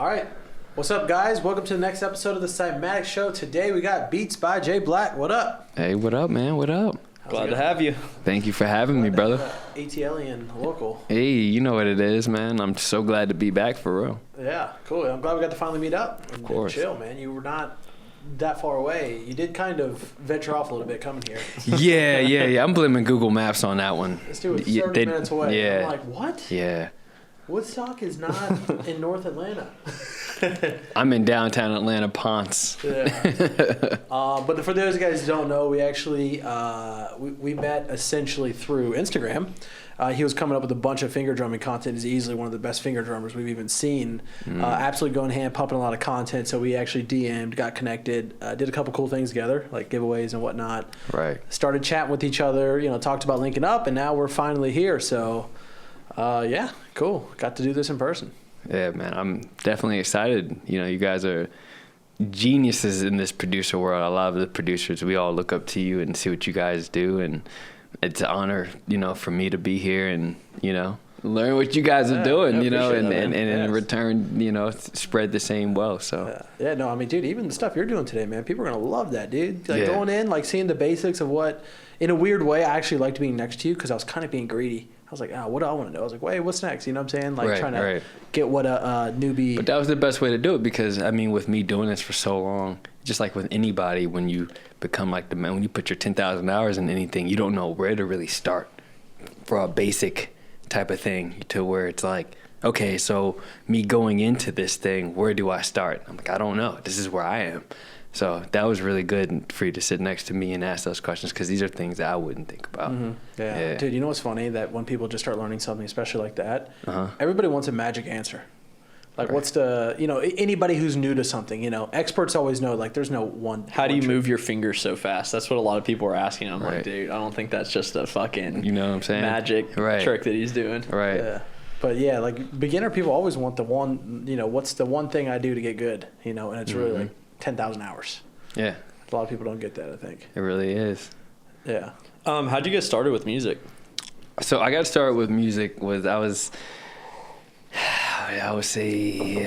All right. What's up, guys? Welcome to the next episode of the Cymatics Show. Today we got beats by Jblack. What up? Hey, what up, man? What up? Glad to have you. Thank you for having me, brother. ATLian local. Hey, you know what it is, man. I'm so glad to be back for real. Yeah, cool. I'm glad we got to finally meet up. Of course. Chill, man. You were not that far away. You did kind of venture off a little bit coming here. Yeah. I'm blaming Google Maps on that one. This dude was 30 minutes away. Yeah. I'm like, what? Yeah. Woodstock is not in North Atlanta. I'm in downtown Atlanta, Ponce. Yeah. But for those guys who don't know, we actually we met essentially through Instagram. He was coming up with a bunch of finger drumming content. He's easily one of the best finger drummers we've even seen. Absolutely going hand, pumping a lot of content. So we actually DM'd, got connected, did a couple cool things together, like giveaways and whatnot. Right. Started chatting with each other, talked about linking up, and now we're finally here. So, yeah, cool. Got to do this in person. Yeah, man, I'm definitely excited. You guys are geniuses in this producer world. A lot of the producers, we all look up to you and see what you guys do, and it's an honor, for me to be here and, learn what you guys are doing, and in return, spread the same wealth. So yeah, no, I mean, dude, even the stuff you're doing today, man, people are gonna love that, dude. Like going in, like seeing the basics of what, in a weird way, I actually liked being next to you because I was kind of being greedy. I was like, what do I want to know? I was like, wait, what's next? You know what I'm saying? Like trying to get what a newbie. But that was the best way to do it because, I mean, with me doing this for so long, just like with anybody, when you become like the man, when you put your 10,000 hours in anything, you don't know where to really start for a basic type of thing to where it's like, okay, so me going into this thing, where do I start? I'm like, I don't know. This is where I am. So that was really good for you to sit next to me and ask those questions because these are things that I wouldn't think about. Mm-hmm. Yeah. Dude, you know what's funny? That when people just start learning something, especially like that, everybody wants a magic answer. Like what's the, anybody who's new to something, experts always know, like there's no one. How do you move your fingers so fast? That's what a lot of people are asking. I'm like, dude, I don't think that's just a fucking what I'm saying? Magic trick that he's doing. Right. Yeah. But yeah, like beginner people always want the one, what's the one thing I do to get good, and it's really like 10,000 hours. Yeah. A lot of people don't get that, I think. It really is. Yeah. How'd you get started with music? So I got started with music I would say,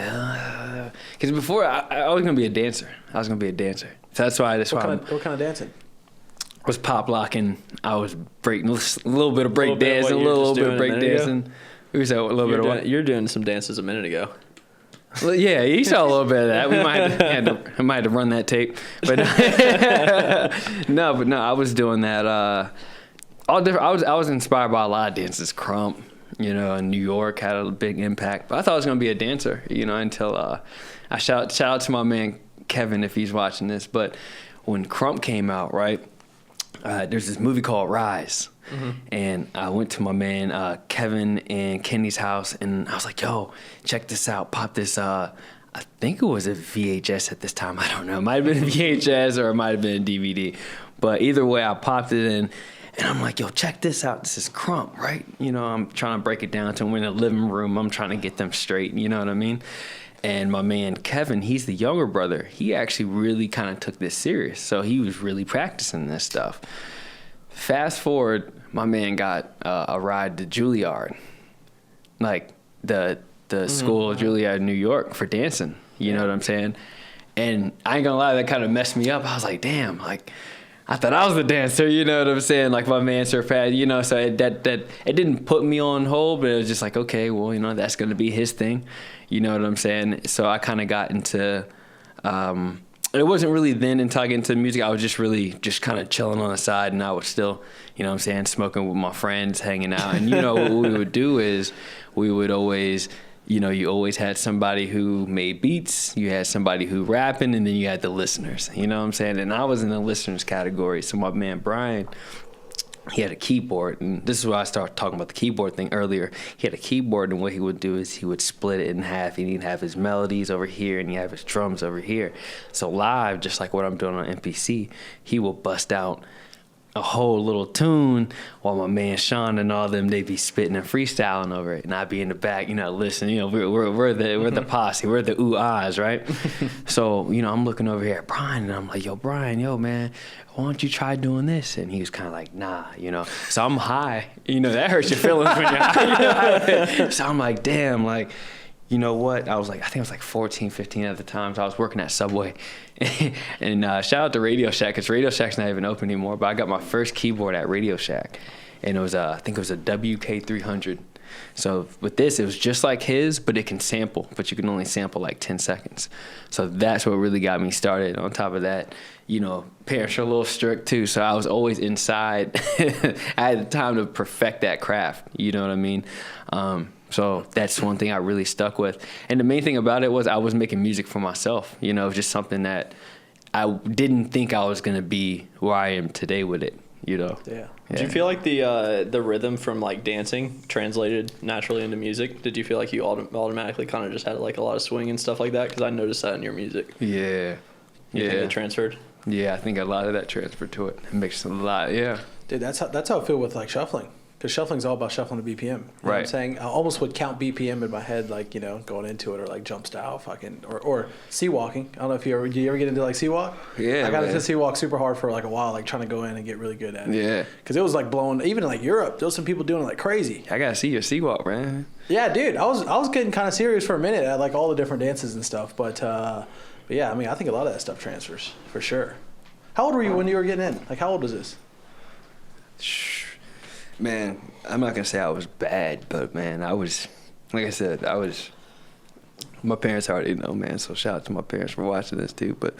because before I was going to be a dancer. So that's why. What kind of dancing? I was pop locking. I was breaking a little bit of break dancing, a little bit of break dancing. We said a little bit of what? You're doing some dances a minute ago. Well, yeah, you saw a little bit of that. We might have to run that tape, but no, I was doing that. All different. I was inspired by a lot of dances. Crump, in New York had a big impact. But I thought I was gonna be a dancer, until I shout out to my man Kevin if he's watching this. But when Crump came out, right, there's this movie called Rise. Mm-hmm. And I went to my man Kevin and Kenny's house, and I was like, yo, check this out. Pop this, I think it was a VHS at this time. I don't know. It might have been a VHS or it might have been a DVD. But either way, I popped it in, and I'm like, yo, check this out. This is Crump, right? I'm trying to break it down to them in the living room. I'm trying to get them straight, you know what I mean? And my man Kevin, he's the younger brother. He actually really kind of took this serious. So he was really practicing this stuff. Fast forward, my man got a ride to Juilliard, like the school of Juilliard in New York for dancing. You know what I'm saying? And I ain't gonna lie, that kind of messed me up. I was like, damn, like I thought I was the dancer. You know what I'm saying? Like my man Surfad, so it didn't put me on hold, but it was just like, okay, well, that's gonna be his thing. You know what I'm saying? So I kind of got into. It wasn't really then until I got into music. I was just kind of chilling on the side, and I was still, smoking with my friends, hanging out. And, what we would do is we would always, you always had somebody who made beats, you had somebody who rapping, and then you had the listeners, you know what I'm saying? And I was in the listeners category. So my man Brian, he had a keyboard, and this is why I started talking about the keyboard thing earlier. He had a keyboard, and what he would do is he would split it in half, and he'd have his melodies over here, and he'd have his drums over here. So live, just like what I'm doing on MPC, he will bust out a whole little tune while my man Sean and all them, they be spitting and freestyling over it, and I'd be in the back, listening. We're the posse, we're the ooh-ahs, right? So I'm looking over here at Brian, and I'm like, yo, Brian, man, why don't you try doing this? And he was kind of like, nah, So I'm high, that hurts your feelings when you're high. So I'm like, damn, like, you know what? I think I was like 14, 15 at the time. So I was working at Subway. And shout out to Radio Shack, because Radio Shack's not even open anymore. But I got my first keyboard at Radio Shack. And it was, I think it was a WK300. So with this, it was just like his, but it can sample. But you can only sample like 10 seconds. So that's what really got me started. On top of that, you know, parents are a little strict too. So I was always inside. I had time to perfect that craft. You know what I mean? So that's one thing I really stuck with. And the main thing about it was I was making music for myself. You know, just something that I didn't think I was going to be where I am today with it, you know? Yeah. Did you feel like the rhythm from like dancing translated naturally into music? Did you feel like you automatically kind of just had like a lot of swing and stuff like that? Because I noticed that in your music. Yeah. You think it transferred? Yeah, I think a lot of that transferred to it. It makes a lot, yeah. Dude, that's how I feel with like shuffling. Because shuffling's all about shuffling to BPM. You know what I'm saying? I almost would count BPM in my head, like, you know, going into it, or like jump style, fucking, or sea walking. I don't know if do you ever get into like sea walk? Yeah, I got into sea walk super hard for like a while, like trying to go in and get really good at it. Yeah. Because it was like blowing, even in like Europe, there was some people doing it like crazy. I gotta see your sea walk, man. Yeah, dude, I was getting kind of serious for a minute at like all the different dances and stuff. But yeah, I mean, I think a lot of that stuff transfers for sure. How old were you when you were getting in? Like, how old was this? Man, I'm not gonna say I was bad, but man, I was, like I said, my parents already know, man, so shout out to my parents for watching this too. But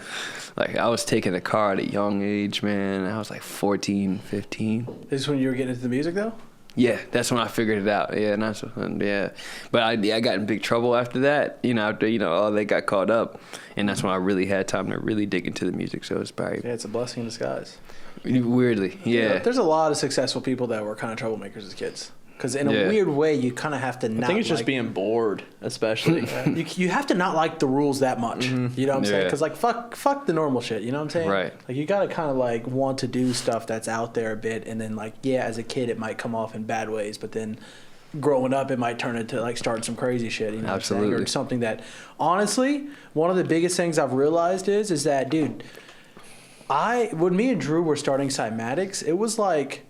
like, I was taking a car at a young age, man. I was like 14, 15. This is when you were getting into the music though? Yeah, that's when I figured it out. Yeah, yeah. But I got in big trouble after that. You know, after all they got caught up, and that's when I really had time to really dig into the music. So it's probably it's a blessing in disguise. Weirdly, yeah. There's a lot of successful people that were kind of troublemakers as kids. Because in a weird way, you kind of have to not. I think it's just being bored, especially. You have to not like the rules that much. Mm-hmm. You know what I'm saying? Because like fuck the normal shit. You know what I'm saying? Right. Like you got to kind of like want to do stuff that's out there a bit, and then like as a kid it might come off in bad ways, but then growing up it might turn into like starting some crazy shit. You know Absolutely. What I'm saying? Or something that honestly, one of the biggest things I've realized is that, dude, when me and Drew were starting Cymatics, it was like.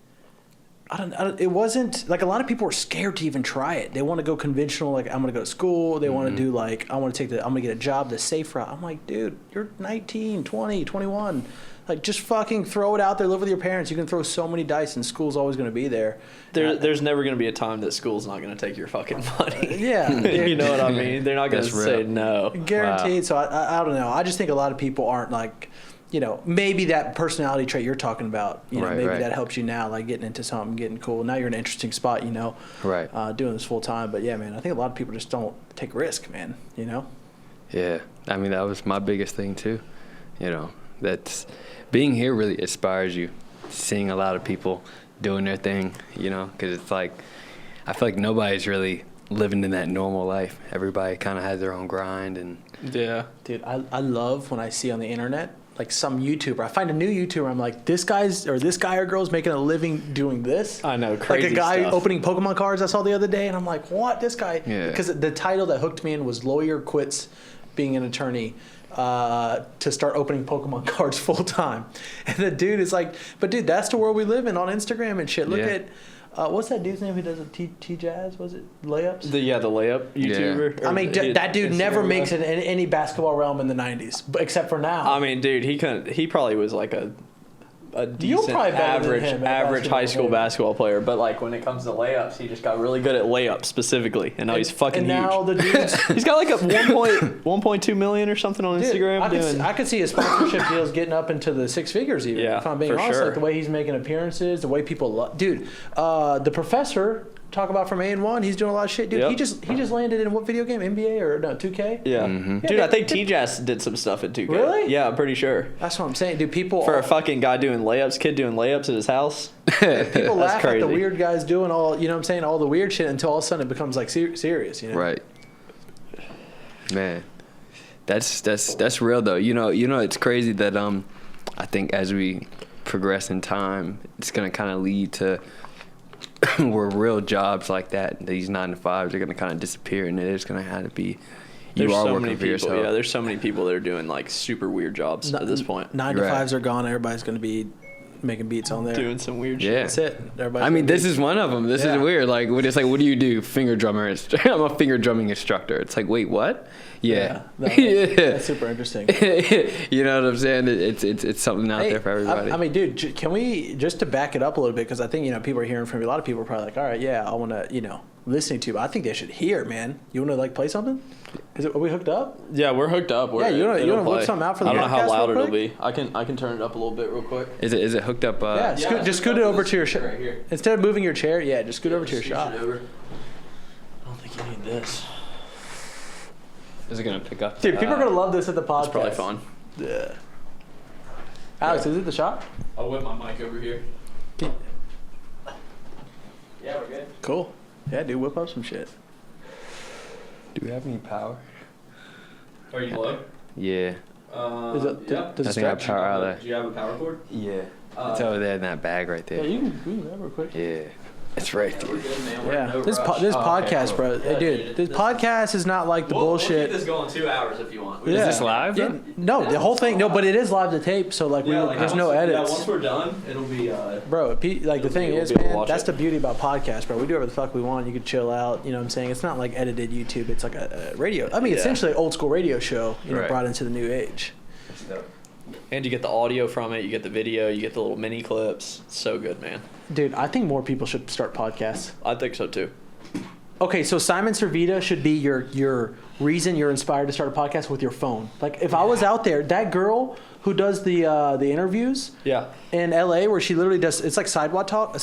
It wasn't like a lot of people were scared to even try it. They want to go conventional, like I'm going to go to school. They want to do like, I'm going to get a job the safe route. I'm like, dude, you're 19, 20, 21. Like just fucking throw it out there, live with your parents. You can throw so many dice and school's always going to be there. There's never going to be a time that school's not going to take your fucking money. Yeah. You know what I mean? They're not going to say no. Guaranteed. Wow. So I don't know. I just think a lot of people aren't like, you know, maybe that personality trait you're talking about, you know, maybe that helps you now, like getting into something, getting cool. Now you're in an interesting spot, you know, doing this full time. But yeah, man, I think a lot of people just don't take risk, man, you know? Yeah. I mean, that was my biggest thing too. You know, that's being here really inspires you, seeing a lot of people doing their thing, you know, because it's like, I feel like nobody's really living in that normal life. Everybody kind of has their own grind. And yeah. Dude, I love when I see on the internet, like some YouTuber, I find a new YouTuber, I'm like, this guy or girl's making a living doing this. I know, crazy like a guy stuff. opening Pokemon cards I saw the other day, and I'm like, what? This guy? Yeah. Because the title that hooked me in was "Lawyer Quits Being an Attorney to Start Opening Pokemon Cards Full Time," and the dude is like, but dude, that's the world we live in on Instagram and shit. Look at. What's that dude's name who does it? T-Jazz? Was it Layups? The layup YouTuber. Yeah. I mean, that dude never makes it in any basketball realm in the 90s, except for now. I mean, dude, he probably was like a decent average high school basketball player, but like when it comes to layups, he just got really good at layups specifically, and now he's fucking huge. And now the dude's he's got like a 1.2 million or something on Instagram. I could see his sponsorship deals getting up into the six figures even. Yeah, if I'm being honest, sure. like the way he's making appearances, the way people love. Dude, the professor. Talk about from A&1, he's doing a lot of shit, dude. Yep. He just landed in what video game? NBA or no 2K? Yeah, dude. I think T-Jazz did some stuff in 2K. Really? Yeah, I'm pretty sure. That's what I'm saying, dude. People for a fucking guy doing layups, kid doing layups at his house. People laugh at the weird guys doing all, you know what I'm saying, all the weird shit until all of a sudden it becomes like serious, you know? Right. Man, that's real though. You know, it's crazy that I think as we progress in time, it's gonna kind of lead to. Where real jobs like that, these 9-to-5s are going to kind of disappear, and it is going to have to be. There's so many people. Yeah, there's so many people that are doing like super weird jobs at this point. 9-to-5s are gone. Everybody's going to be making beats on there. Doing some weird shit. Yeah. That's it. I mean, this is one of them. This is weird. Like, it's like, what do you do? Finger drummer. I'm a finger drumming instructor. It's like, wait, what? Yeah. That's super interesting. You know what I'm saying? It's something out there for everybody. I mean, dude, can we, just to back it up a little bit, because I think, people are hearing from you. A lot of people are probably like, all right, yeah, I want to, listening to, but I think they should hear, man. You want to, like, play something? Are we hooked up? Yeah, we're hooked up. You want to whip something out for the podcast? I don't know how loud it'll be. I can turn it up a little bit real quick. Is it hooked up? Just scoot it over to your shop. Right here. Instead of moving your chair, just scoot over to your shop. I don't think you need this. Is it gonna pick up? Dude, people are gonna love this at the podcast. It's probably fun. Yeah. Alex, is it the shop? I'll whip my mic over here. Yeah, we're good. Cool. Yeah, dude, whip up some shit. Do we have any power? Are you low? Yeah. Does it I think I have power out there. Do you have a power cord? Yeah. It's over there in that bag right there. Yeah, you can grab it real quick. Yeah. It's right there. Yeah, this podcast, bro. Hey, dude, this podcast is not like the bullshit. We'll keep this going 2 hours if you want. Is this live? Yeah, no, the whole thing. No, but it is live to tape, so like, there's no edits. Yeah, once we're done, it'll be. Bro, the thing is, man, that's the beauty about podcasts, bro. We do whatever the fuck we want. You can chill out. You know what I'm saying? It's not like edited YouTube. It's like a radio. I mean, essentially an old school radio show, brought into the new age. And you get the audio from it, you get the video, you get the little mini clips. It's so good, man. Dude, I think more people should start podcasts. I think so too. Okay, so Simon Sorvita should be your reason you're inspired to start a podcast with your phone. Like, if I was out there, that girl who does the interviews in LA, where she literally does, it's like sidewalk talk,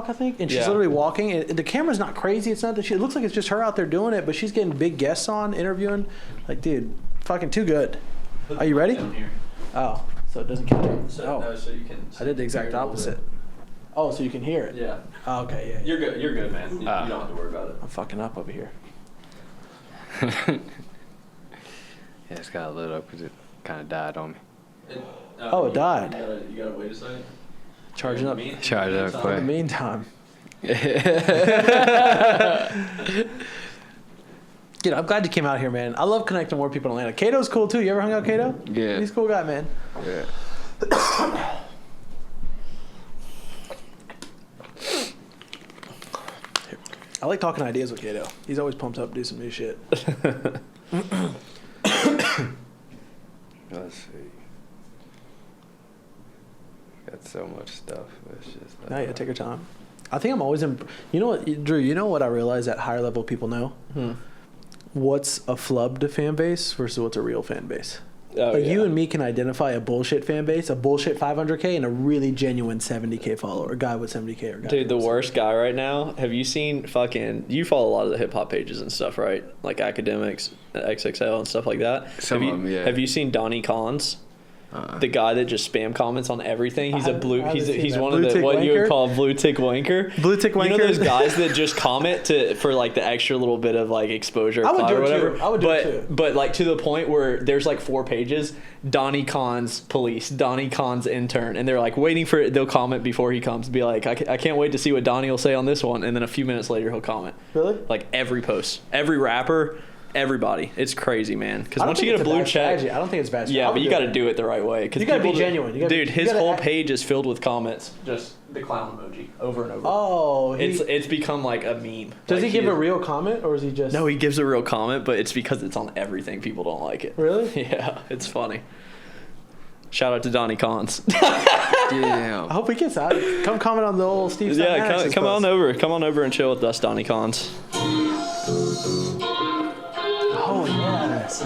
I think, and she's literally walking, and the camera's not crazy. It's not that it looks like it's just her out there doing it, but she's getting big guests on, interviewing. Like, dude, fucking too good. Are you ready? Oh, so it doesn't count. No, so you can. I did the exact opposite. Oh, so you can hear it. Yeah. Oh, okay, yeah. You're good. You're good, man. You don't have to worry about it. I'm fucking up over here. Yeah, it's got lit up because it kind of died on me. It died. You gotta wait a second. Charging up. Charge it up quick. In the meantime. Dude, I'm glad you came out here, man. I love connecting more people in Atlanta. Kato's cool too. You ever hung out with Kato? Yeah. He's a cool guy, man. Yeah. I like talking ideas with Kato. He's always pumped up to do some new shit. Let's see. Got so much stuff. It's just. No, yeah, take your time. I think I'm always you know what, Drew? You know what I realize that higher level people know? What's a flubbed fan base versus what's a real fan base. You and me can identify a bullshit fan base, a bullshit 500K, and a really genuine 70K follower, a guy with 70K. Or guy Dude, the worst guy right now. Have you seen you follow a lot of the hip hop pages and stuff, right? Like Academics, XXL, and stuff like that. Some of them, yeah. Have you seen Donny Collins? The guy that just spam comments on everything. He's he's one of the what you would call a blue tick wanker. Blue tick wanker. You know those guys that just comment for like the extra little bit of like exposure. I would do or whatever. it too. I would do it too. But like to the point where there's like 4 pages. Donny Collins police, Donny Collins intern, and they're like waiting for it. They'll comment before he comes. Be like, I can't wait to see what Donny will say on this one. And then a few minutes later he'll comment. Really? Like every post, every rapper. Everybody, it's crazy, man. Because once you get a blue check, I don't think it's bad. Yeah, but you got to do it the right way. You got to be genuine. Dude, his whole page is filled with comments, just the clown emoji over and over. Oh, it's become like a meme. Does he give a real comment, or is he just? No, he gives a real comment, but it's because it's on everything. People don't like it. Really? Yeah, it's funny. Shout out to Donny Collins. Yeah. I hope he gets out. Come comment on the old Steve. Yeah, come on over. Come on over and chill with us, Donny Collins. Oh, yes.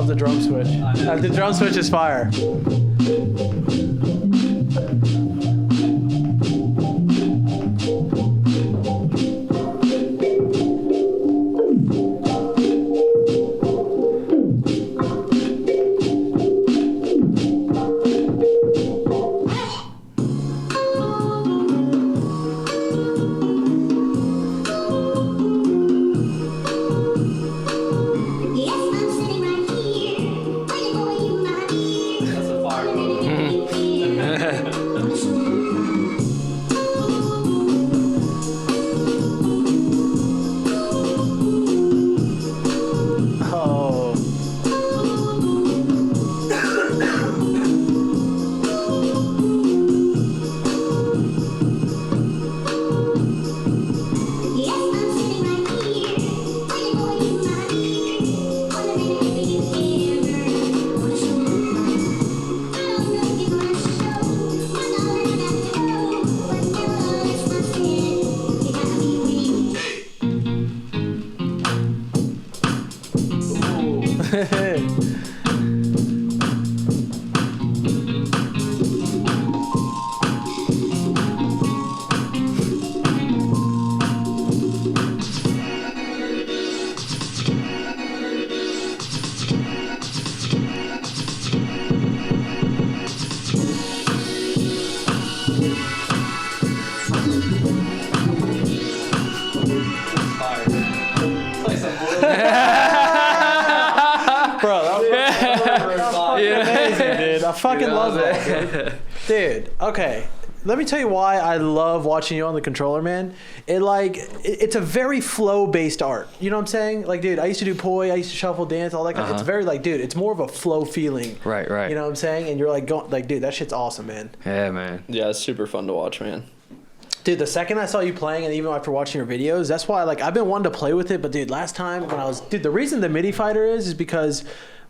love the drum switch. The drum switch is fire. I fucking love that, dude. Okay, let me tell you why I love watching you on the controller, man. It's a very flow-based art. You know what I'm saying? Like, dude, I used to do poi, I used to shuffle, dance, all that. Kind of, it's very like, dude, it's more of a flow feeling. Right. You know what I'm saying? And you're like, going, like, dude, that shit's awesome, man. Yeah, man. Yeah, it's super fun to watch, man. Dude, the second I saw you playing, and even after watching your videos, that's why, like, I've been wanting to play with it. But dude, last time when I was, dude, the reason the MIDI Fighter is because.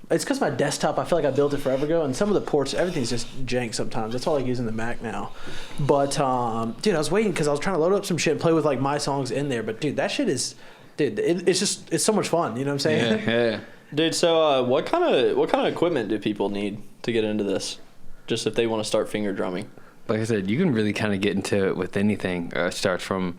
It's because my desktop, I feel like I built it forever ago, and some of the ports, everything's just jank sometimes. That's all I use in the Mac now. But, dude, I was waiting because I was trying to load up some shit and play with, like, my songs in there. But, dude, that shit is, dude, it's so much fun. You know what I'm saying? Yeah. Dude, so what kind of equipment do people need to get into this? Just if they want to start finger drumming. Like I said, you can really kind of get into it with anything. It starts from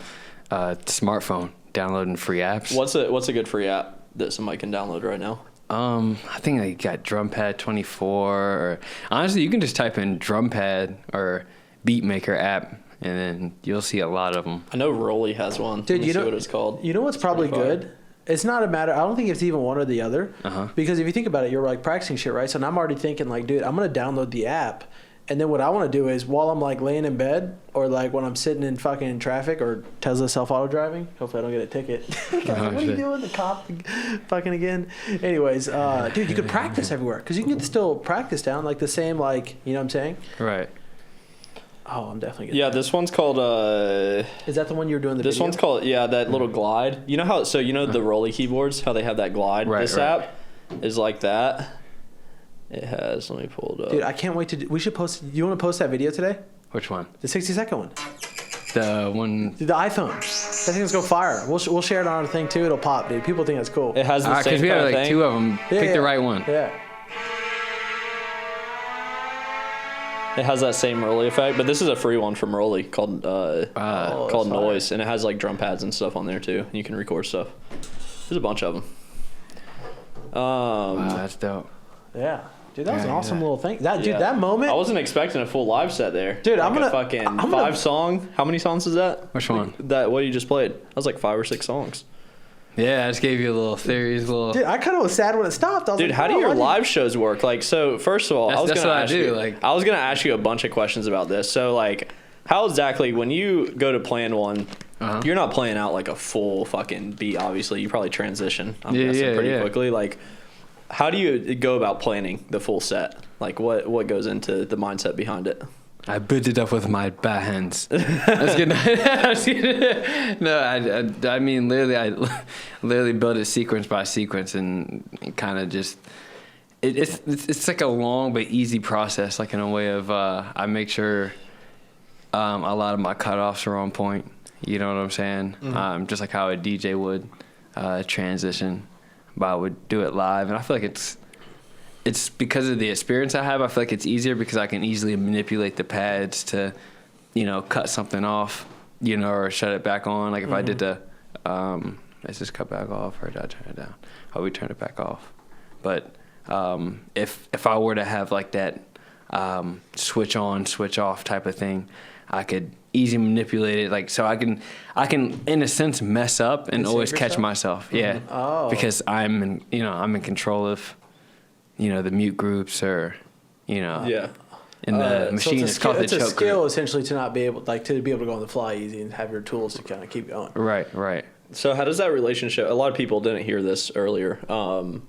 smartphone, downloading free apps. What's a good free app that somebody can download right now? I think they got Drumpad 24. Or honestly, you can just type in Drumpad or Beatmaker app, and then you'll see a lot of them. I know Rolly has one. Dude, you know what it's called. You know what's probably good? It's not a matter. I don't think it's even one or the other. Because if you think about it, you're like practicing shit, right? So now I'm already thinking like, dude, I'm gonna download the app. And then what I want to do is while I'm like laying in bed or like when I'm sitting in fucking traffic or Tesla self-auto driving, hopefully I don't get a ticket. What are you doing? The cop fucking again. Anyways, dude, you could practice everywhere because you can get still practice down like the same, like, you know what I'm saying? Right. Oh, I'm definitely getting Yeah, this one's called Is that the one you were doing the This video? one's called that little glide. You know how the Rolly keyboards, how they have that glide? Right, this right. app is like that. It has. Let me pull it up. Dude, I can't wait to. We should post. You want to post that video today? Which one? The 60-second one. The one. Dude, the iPhone. That thing's go fire. We'll share it on our thing too. It'll pop, dude. People think that's cool. It has the same Because we have kind like of two of them. Pick the right one. Yeah. It has that same Rolly effect, but this is a free one from Rolly called Noise, and it has like drum pads and stuff on there too. You can record stuff. There's a bunch of them. Wow, that's dope. Yeah. Dude, that was an awesome little thing. That moment. I wasn't expecting a full live set there. Dude, like I'm gonna fucking I'm gonna, 5 song. How many songs is that? Which one? That what you just played. That was like 5 or 6 songs. Yeah, I just gave you a little theories, Dude, I kind of was sad when it stopped. I was Dude, like, how do your live shows work? Like, so first of all, I was gonna ask you a bunch of questions about this. So, like, how exactly when you go to plan one, you're not playing out like a full fucking beat. Obviously, you probly transition. I'm guessing pretty quickly. Like, how do you go about planning the full set? Like, what goes into the mindset behind it? I built it up with my bare hands. That's good. No, I mean, literally, I literally built it sequence by sequence and kind of just, it's like a long but easy process, like in a way of, I make sure a lot of my cutoffs are on point. You know what I'm saying? Mm-hmm. Just like how a DJ would transition, but I would do it live. And I feel like it's it's because of the experience I have. I feel like it's easier because I can easily manipulate the pads to, cut something off, or shut it back on. Like if I did the, is this cut back off or did I turn it down? Oh, we turned it back off. But if I were to have like that switch on, switch off type of thing, I could easily manipulate it. Like so, I can in a sense mess up and always catch myself. Yeah, because I'm in control of the mute groups or Yeah. in the machine. So it's called the choke It's a skill group. essentially to not be able to be able to go on the fly easy and have your tools to kind of keep going. Right. So how does that relationship? A lot of people didn't hear this earlier,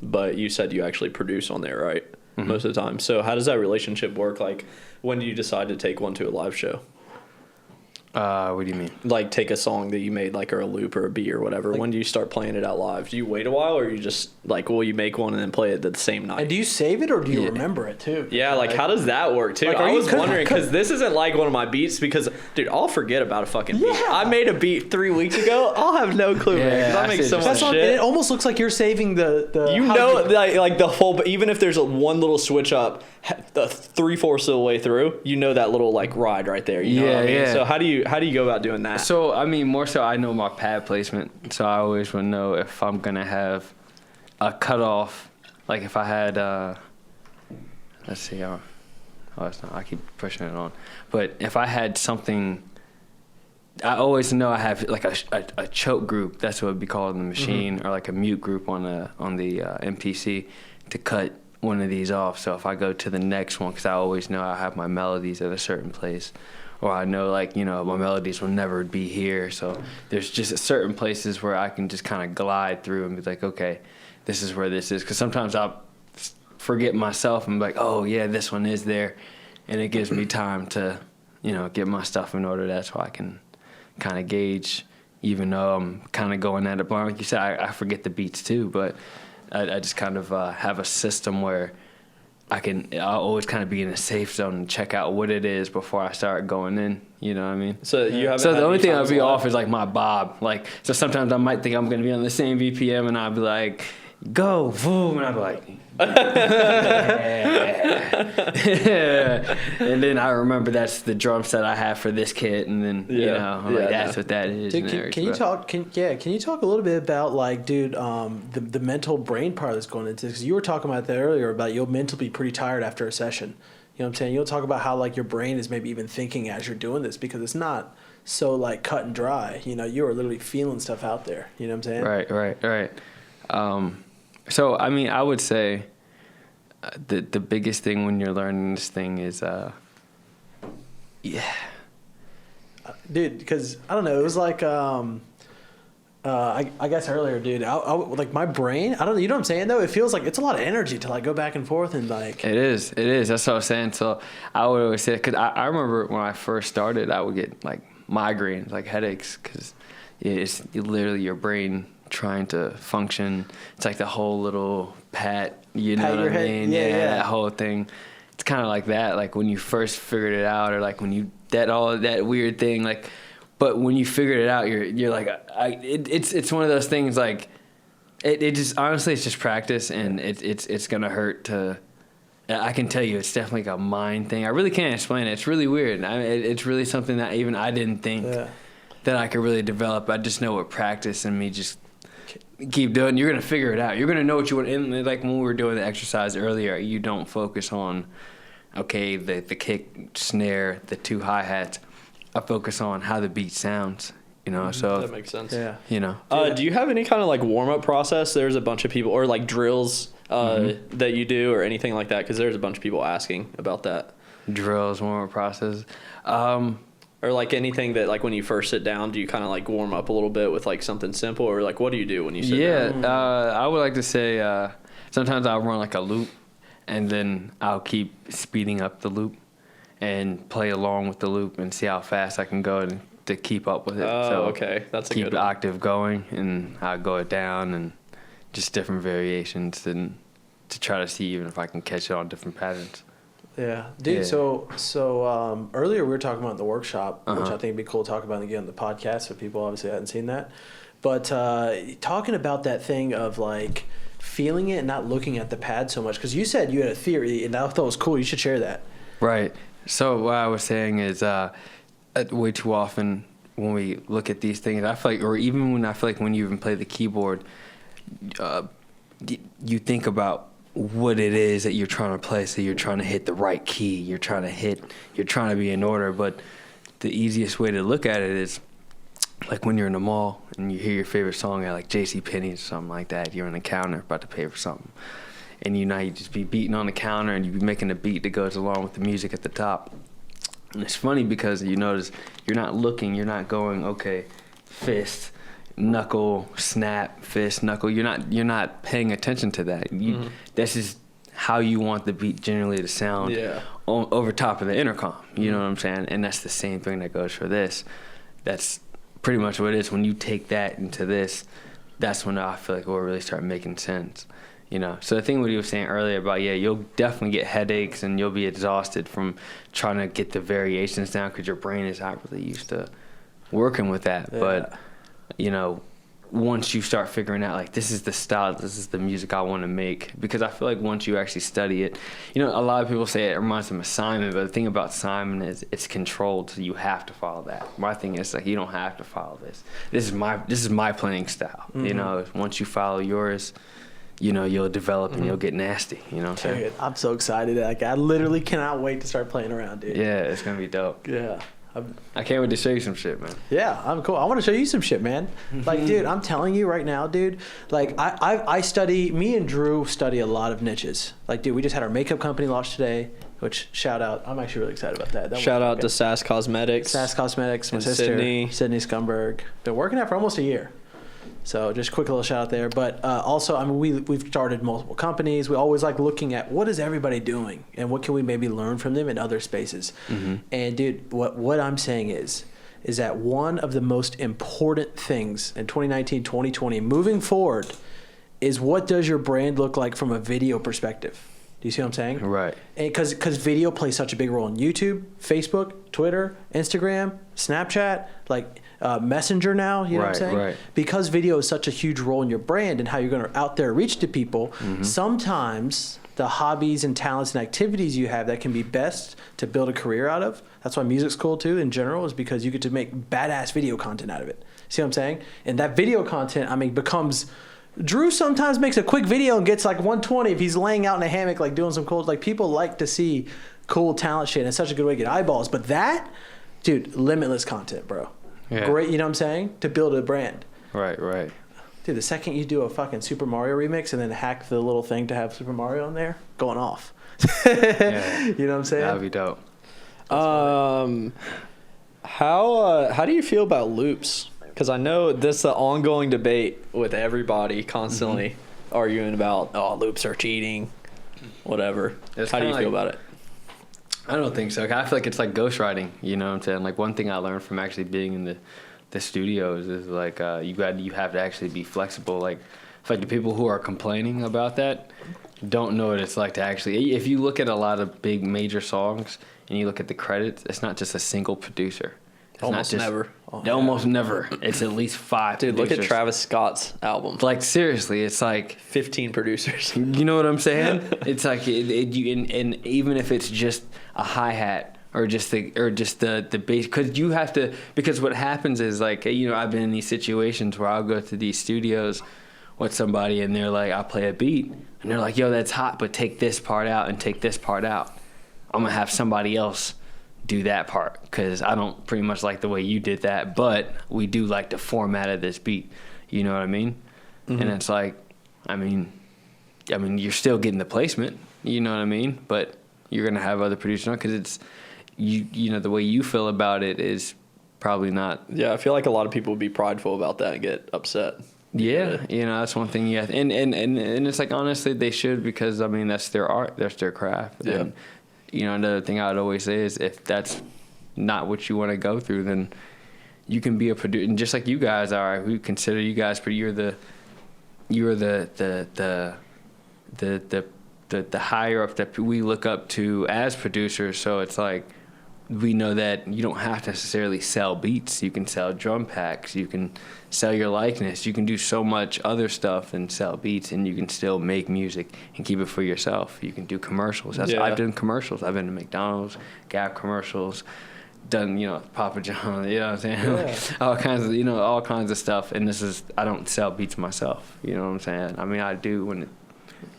but you said you actually produce on there, right? Most of the time. So how does that relationship work? Like, when do you decide to take one to a live show? What do you mean? Like, take a song that you made, like, or a loop or a beat or whatever. When do you start playing it out live? Do you wait a while, or you just like, you make one and then play it the same night? And do you save it or do you remember it too? Yeah, like how does that work too? Like, I was wondering because this isn't like one of my beats because, dude, I'll forget about a fucking beat. I made a beat 3 weeks ago. I'll have no clue, man, because I make so much shit. It almost looks like you're saving the like the whole. Even if there's one little switch up, the 3/4 of the way through, that little like ride right there. You know what I mean? So how do you go about doing that? So I mean, more so I know my pad placement, so I always would know if I'm gonna have a cutoff. Like if I had, let's see, it's not. I keep pushing it on, but if I had something, I always know I have like a choke group. That's what it'd be called in the machine, or like a mute group on the MPC to cut one of these off. So if I go to the next one, because I always know I have my melodies at a certain place. Or I know, like, my melodies will never be here. So there's just certain places where I can just kind of glide through and be like, okay, this is where this is. Because sometimes I'll forget myself and be like, oh, yeah, this one is there. And it gives me time to, get my stuff in order. That's why I can kind of gauge, even though I'm kind of going at it blind. Like you said, I forget the beats too. But I just kind of have a system where I'll always kind of be in a safe zone and check out what it is before I start going in. You know what I mean? So the only thing I'll be off is like my bob. Like, so sometimes I might think I'm going to be on the same BPM and I'll be like, go, boom, and I'll be like, yeah. And then I remember that's the drum set I have for this kit, and then that's what that is. Dude, can you talk a little bit about like, dude, the mental brain part that's going into this? Because you were talking about that earlier about you'll mentally be pretty tired after a session. You know what I'm saying? You'll talk about how like your brain is maybe even thinking as you're doing this because it's not so like cut and dry. You are literally feeling stuff out there. You know what I'm saying? Right. So I mean, I would say the biggest thing when you're learning this thing is dude, because I don't know, it was like I guess earlier, dude, I like my brain, I don't know, you know what I'm saying though, it feels like it's a lot of energy to like go back and forth and like it is that's what I was saying. So I would always say, because I remember when I first started, I would get like migraines, like headaches, because it's literally your brain trying to function. It's like the whole little pat know what I mean? Yeah, that whole thing. It's kind of like that, like when you first figured it out, or like when you that weird thing, like, but when you figured it out, you're like, it's one of those things, like it just, honestly, it's just practice, and it's gonna hurt to, I can tell you, it's definitely like a mind thing. I really can't explain it. It's really weird. I mean, it's really something that even I didn't think that I could really develop. I just know with practice and me just keep doing, you're going to figure it out. You're going to know what you want. And like when we were doing the exercise earlier, you don't focus on, okay, the kick, snare, the two hi-hats. I focus on how the beat sounds, so. That makes sense. Yeah. Do you have any kind of like warm-up process? There's a bunch of people, or like drills that you do or anything like that? Because there's a bunch of people asking about that. Drills, warm-up process. Or like anything that, like when you first sit down, do you kind of like warm up a little bit with like something simple, or like what do you do when you sit down? I would like to say sometimes I'll run like a loop, and then I'll keep speeding up the loop and play along with the loop and see how fast I can go to keep up with it. Okay, that's a keep good the one. octave going, and I'll go it down, and just different variations, and to try to see even if I can catch it on different patterns. Yeah, dude. Yeah. So earlier we were talking about the workshop, which I think would be cool to talk about again on the podcast if people obviously hadn't seen that. But talking about that thing of like feeling it and not looking at the pad so much. Because you said you had a theory, and I thought it was cool. You should share that. Right. So what I was saying is, way too often when we look at these things, I feel like, or even when I feel like when you even play the keyboard, you think about what it is that you're trying to play. So you're trying to hit the right key. You're trying to be in order. But the easiest way to look at it is like when you're in the mall and you hear your favorite song at like JCPenney's or something like that. You're on the counter about to pay for something. And you just be beating on the counter and you be making a beat that goes along with the music at the top. And it's funny because you notice you're not looking, you're not going, okay, fist, knuckle, snap, fist, knuckle. You're not paying attention to that. That's just how you want the beat generally to sound over top of the intercom. You know what I'm saying? And that's the same thing that goes for this. That's pretty much what it is. When you take that into this, that's when I feel like it will really start making sense. So the thing what he was saying earlier about, you'll definitely get headaches and you'll be exhausted from trying to get the variations down because your brain is not really used to working with that. Yeah. But, once you start figuring out, like, this is the style, this is the music I want to make, because I feel like once you actually study it, a lot of people say it reminds them of Simon, but the thing about Simon is it's controlled, so you have to follow that. My thing is, like, you don't have to follow this. This is my playing style. Once you follow yours, you'll develop and you'll get nasty. Dude, I'm so excited. Like, I literally cannot wait to start playing around, dude. Yeah, it's gonna be dope. Yeah. I can't wait to show you some shit, man. Yeah, I'm cool. I want to show you some shit, man. Like, dude, I'm telling you right now, dude. Like, I study. Me and Drew study a lot of niches. Like, dude, we just had our makeup company launch today. Which, shout out. I'm actually really excited about that. Shout out to SAS Cosmetics. SAS Cosmetics, my and sister, Sydney Scumberg. Been working out for almost a year. So just quick little shout out there. But also, I mean, we've started multiple companies. We always like looking at what is everybody doing and what can we maybe learn from them in other spaces. And dude, what I'm saying is that one of the most important things in 2019, 2020, moving forward, is what does your brand look like from a video perspective? Do you see what I'm saying? Right. Because video plays such a big role in YouTube, Facebook, Twitter, Instagram, Snapchat, like Messenger now, you know what I'm saying? Right. Because video is such a huge role in your brand and how you're going to out there reach to people, sometimes the hobbies and talents and activities you have that can be best to build a career out of, that's why music's cool too in general, is because you get to make badass video content out of it. See what I'm saying? And that video content, I mean, becomes... Drew sometimes makes a quick video and gets like 120 if he's laying out in a hammock, like doing some cool, like people like to see cool talent shit. And it's such a good way to get eyeballs. But that, dude, limitless content, bro. Yeah. Great, you know what I'm saying? To build a brand. Right. Dude, the second you do a fucking Super Mario remix and then hack the little thing to have Super Mario on there, going off. Yeah. You know what I'm saying? That'd be dope. How do you feel about loops? Because I know this is an ongoing debate with everybody constantly arguing about, loops are cheating, whatever. How do you feel about it? I don't think so. I feel like it's like ghostwriting, you know what I'm saying? Like, one thing I learned from actually being in the studios is like you have to actually be flexible. Like, I feel like the people who are complaining about that don't know what it's like to actually... If you look at a lot of big major songs and you look at the credits, it's not just a single producer. It's almost never. Almost never. It's at least 5 Dude, producers. look at Travis Scott's album. Like, seriously, it's like 15 producers. You know what I'm saying? It's like and even if it's just a hi-hat or just the bass, because what happens is, like, I've been in these situations where I'll go to these studios with somebody and they're like, I'll play a beat and they're like, yo, that's hot, but take this part out and take this part out. I'm gonna have somebody else do that part because I don't pretty much like the way you did that, but we do like the format of this beat. You know what I mean? And it's like, I mean, you're still getting the placement. You know what I mean? But you're gonna have other producers on because it's you know the way you feel about it is probably not. Yeah, I feel like a lot of people would be prideful about that and get upset. Yeah, that's one thing you have, and it's like, honestly they should, because I mean that's their art, that's their craft. Yeah. And, another thing I would always say is if that's not what you want to go through, then you can be a producer. And just like you guys are, we consider you guys, but you're the higher up that we look up to as producers. So it's like we know that you don't have to necessarily sell beats. You can sell drum packs. You can sell your likeness. You can do so much other stuff and sell beats, and you can still make music and keep it for yourself. You can do commercials. I've done commercials. I've been to McDonald's, Gap commercials, done, Papa John, you know what I'm saying? Yeah. all kinds of stuff. And I don't sell beats myself. You know what I'm saying? I mean, I do when it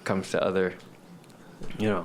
comes to other, Yeah,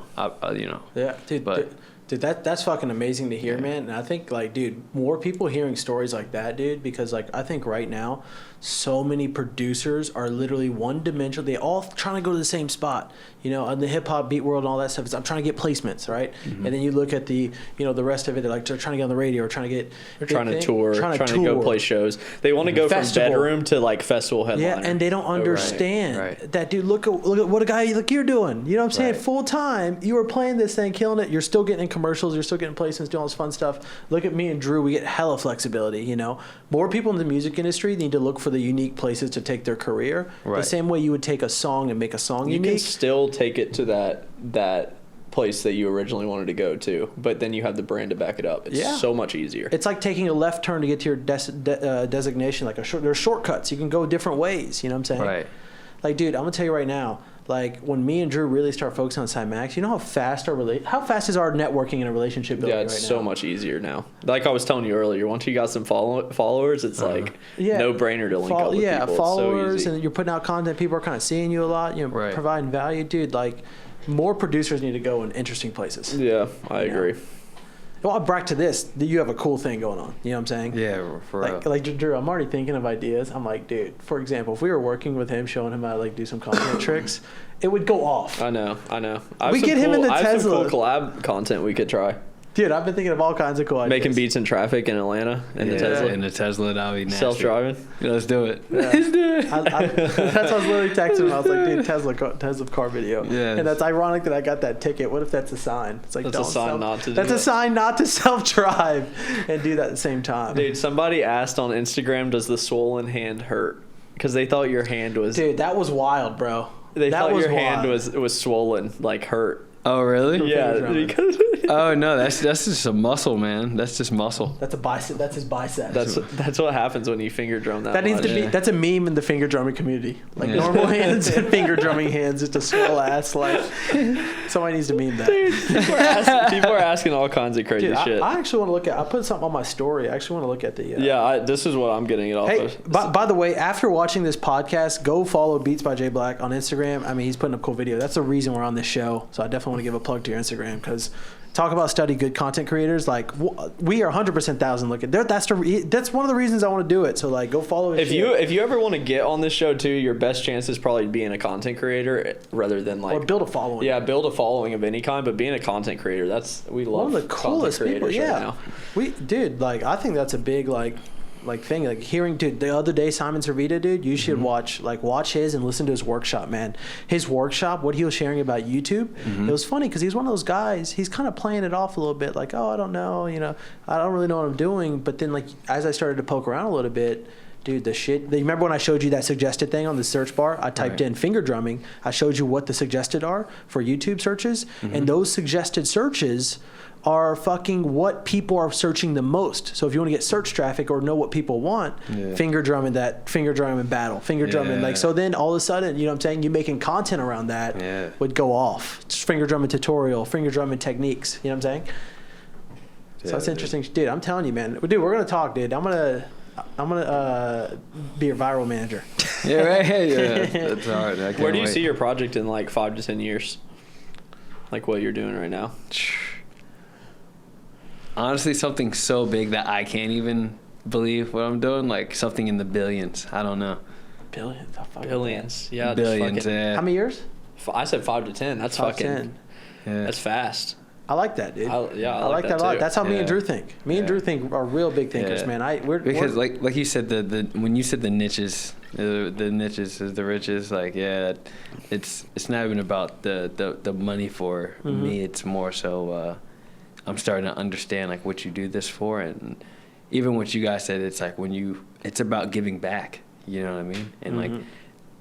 dude. But, Dude, that's fucking amazing to hear, man. And I think, dude, more people hearing stories like that, dude, because, I think right now, so many producers are literally one-dimensional. They all trying to go to the same spot, in the hip-hop beat world and all that stuff. I'm trying to get placements, right? Mm-hmm. And then you look at the rest of it, they're trying to get on the radio or trying to get... They're trying to tour, trying to go play shows. They want to go from bedroom to, festival headliner. Yeah, and they don't understand that, dude, look at what a guy like you're doing. You know what I'm saying? Full-time, you were playing this thing, killing it. You're still getting in commercials. You're still getting placements, doing all this fun stuff. Look at me and Drew. We get hella flexibility, More people in the music industry need to look for the unique places to take their career. Right. The same way you would take a song and make a song unique. You can still take it to that place that you originally wanted to go to, but then you have the brand to back it up. It's so much easier. It's like taking a left turn to get to your designation. There's shortcuts. You can go different ways. You know what I'm saying? Right. Dude, I'm going to tell you right now, when me and Drew really start focusing on Cymatics, you know how fast is our networking and a relationship building right now? Yeah, it's so much easier now. Like I was telling you earlier, once you got some followers, it's no-brainer to link up with people. Yeah, followers, it's so easy. And you're putting out content. People are kind of seeing you a lot, providing value. Dude, more producers need to go in interesting places. Yeah, I agree. Well, I'll back to this. You have a cool thing going on. You know what I'm saying? Yeah, for real. Drew, I'm already thinking of ideas. I'm like, dude, for example, if we were working with him, showing him how to do some content tricks, it would go off. I know. We get him in the Tesla. I have some cool collab content we could try. Dude, I've been thinking of all kinds of cool ideas. Making beats in traffic in Atlanta in the Tesla. In the Tesla, that would be nasty. Self-driving. Yeah, let's do it. Yeah. Let's do it. That's what I was literally texting him. I was like, dude, Tesla car video. Yeah. And that's ironic that I got that ticket. What if that's a sign? It's like, that's a sign not to do That's a sign not to self-drive and do that at the same time. Dude, somebody asked on Instagram, does the swollen hand hurt? Because they thought your hand was... Dude, that was wild, bro. They thought your hand was swollen, hurt. Oh, really? Yeah. Oh, no, that's just a muscle, man. That's just muscle. That's a bicep. That's his bicep. That's what happens when you finger drum that needs to be. That's a meme in the finger drumming community. Normal hands and finger drumming hands, just a swell ass. Somebody needs to meme that. Dude, people are asking all kinds of crazy shit. I actually want to look at. I put something on my story. I actually want to look at the. This is what I'm getting it off of. By the way, after watching this podcast, go follow Beats by Jblack on Instagram. I mean, he's putting up cool video. That's the reason we're on this show. So I definitely want to give a plug to your Instagram because talk about study good content creators. We are 100% 1,000 looking. That's one of the reasons I want to do it. So go follow his shit. If you ever want to get on this show too, your best chance is probably being a content creator rather than or build a following. Yeah, build a following of any kind, but being a content creator, we love one of the coolest people. Yeah, right now. I think that's a big thing. Hearing, dude, the other day Simon Sorvita, dude, you should watch his and listen to his workshop, man. His workshop, what he was sharing about YouTube, it was funny because he's one of those guys, he's kind of playing it off a little bit, I don't know, I don't really know what I'm doing. But then as I started to poke around a little bit, dude, the shit. You remember when I showed you that suggested thing on the search bar? I typed in finger drumming. I showed you what the suggested are for YouTube searches, and those suggested searches are fucking what people are searching the most. So if you want to get search traffic or know what people want, finger drumming battle, finger drumming. So then all of a sudden, you know what I'm saying, you making content around that would go off. Just finger drumming tutorial, finger drumming techniques. You know what I'm saying? So it's interesting. Dude, I'm telling you, man. Dude, we're going to talk, dude. I'm gonna be your viral manager. Yeah, right. Yeah, that's hard. Where do you see your project in 5 to 10 years? What you're doing right now? Honestly, something so big that I can't even believe what I'm doing. Something in the billions. I don't know. Billions. Yeah. Billions. How many years? I said 5 to 10. That's 10. Yeah. That's fast. I like that, dude. I like that a lot. Too. That's how me and Drew think. Me and Drew think are real big thinkers, man. Because like you said, when you said the niches, the niches is the riches. It's not even about the money for me. It's more so I'm starting to understand what you do this for, and even what you guys said. It's it's about giving back. You know what I mean? And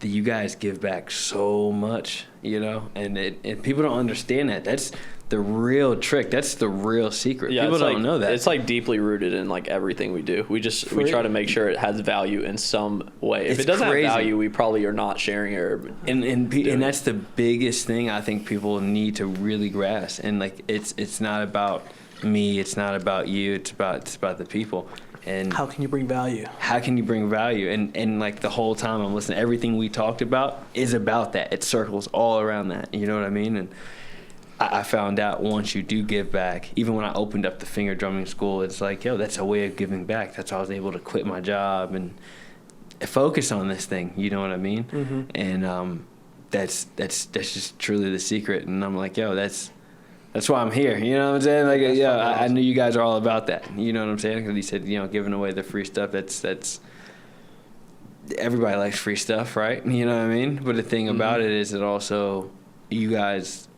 you guys give back so much, and people don't understand that. the real trick. That's the real secret. Yeah, People it's don't like, know that. it's like deeply rooted in like everything we do. We try to make sure it has value in some way. If It's it doesn't crazy. have value, we probably are not sharing it. And that's the biggest thing I think people need to really grasp. And like it's not about me, it's not about you, it's about the people. And How can you bring value? how can you bring value? And like the whole time I'm listening, everything we talked about is about that. It circles all around that. You know what I mean? And I found out once you do give back, even when I opened up the finger drumming school, it's like, yo, that's a way of giving back. That's how I was able to quit my job and focus on this thing. You know what I mean? Mm-hmm. And that's just truly the secret. And I'm like, yo, that's why I'm here. You know what I'm saying? Like, That's yeah, fucking I knew you guys are all about that. You know what I'm saying? Because he said, you know, giving away the free stuff. That's everybody likes free stuff, right? You know what I mean? But the thing about it is that also you guys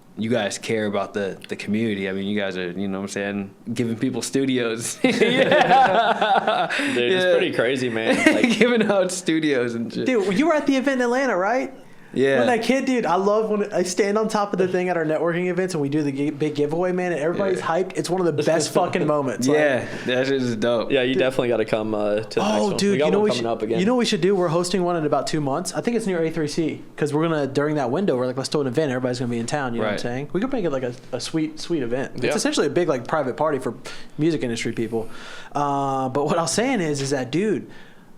care about the community. I mean, you guys are, you know what I'm saying, giving people studios. Dude, it's pretty crazy, man. Like, giving out studios and shit. Dude, you were at the event in Atlanta, right? Yeah. When that kid, dude, I love when I stand on top of the thing at our networking events and we do the big giveaway, man, and everybody's hyped. It's one of the best fucking moments. Like, Yeah, that shit is dope. yeah, you definitely got to come to the next one. dude, We got you know one we coming should, up again. you know what we should do? We're hosting one in about 2 months. I think it's near A3C because we're gonna during that window. We're like, let's throw an event. Everybody's gonna be in town. You know what I'm Right. saying? We could make it like a sweet event. Yeah. It's essentially a big like private party for music industry people. But what I was saying is that, dude,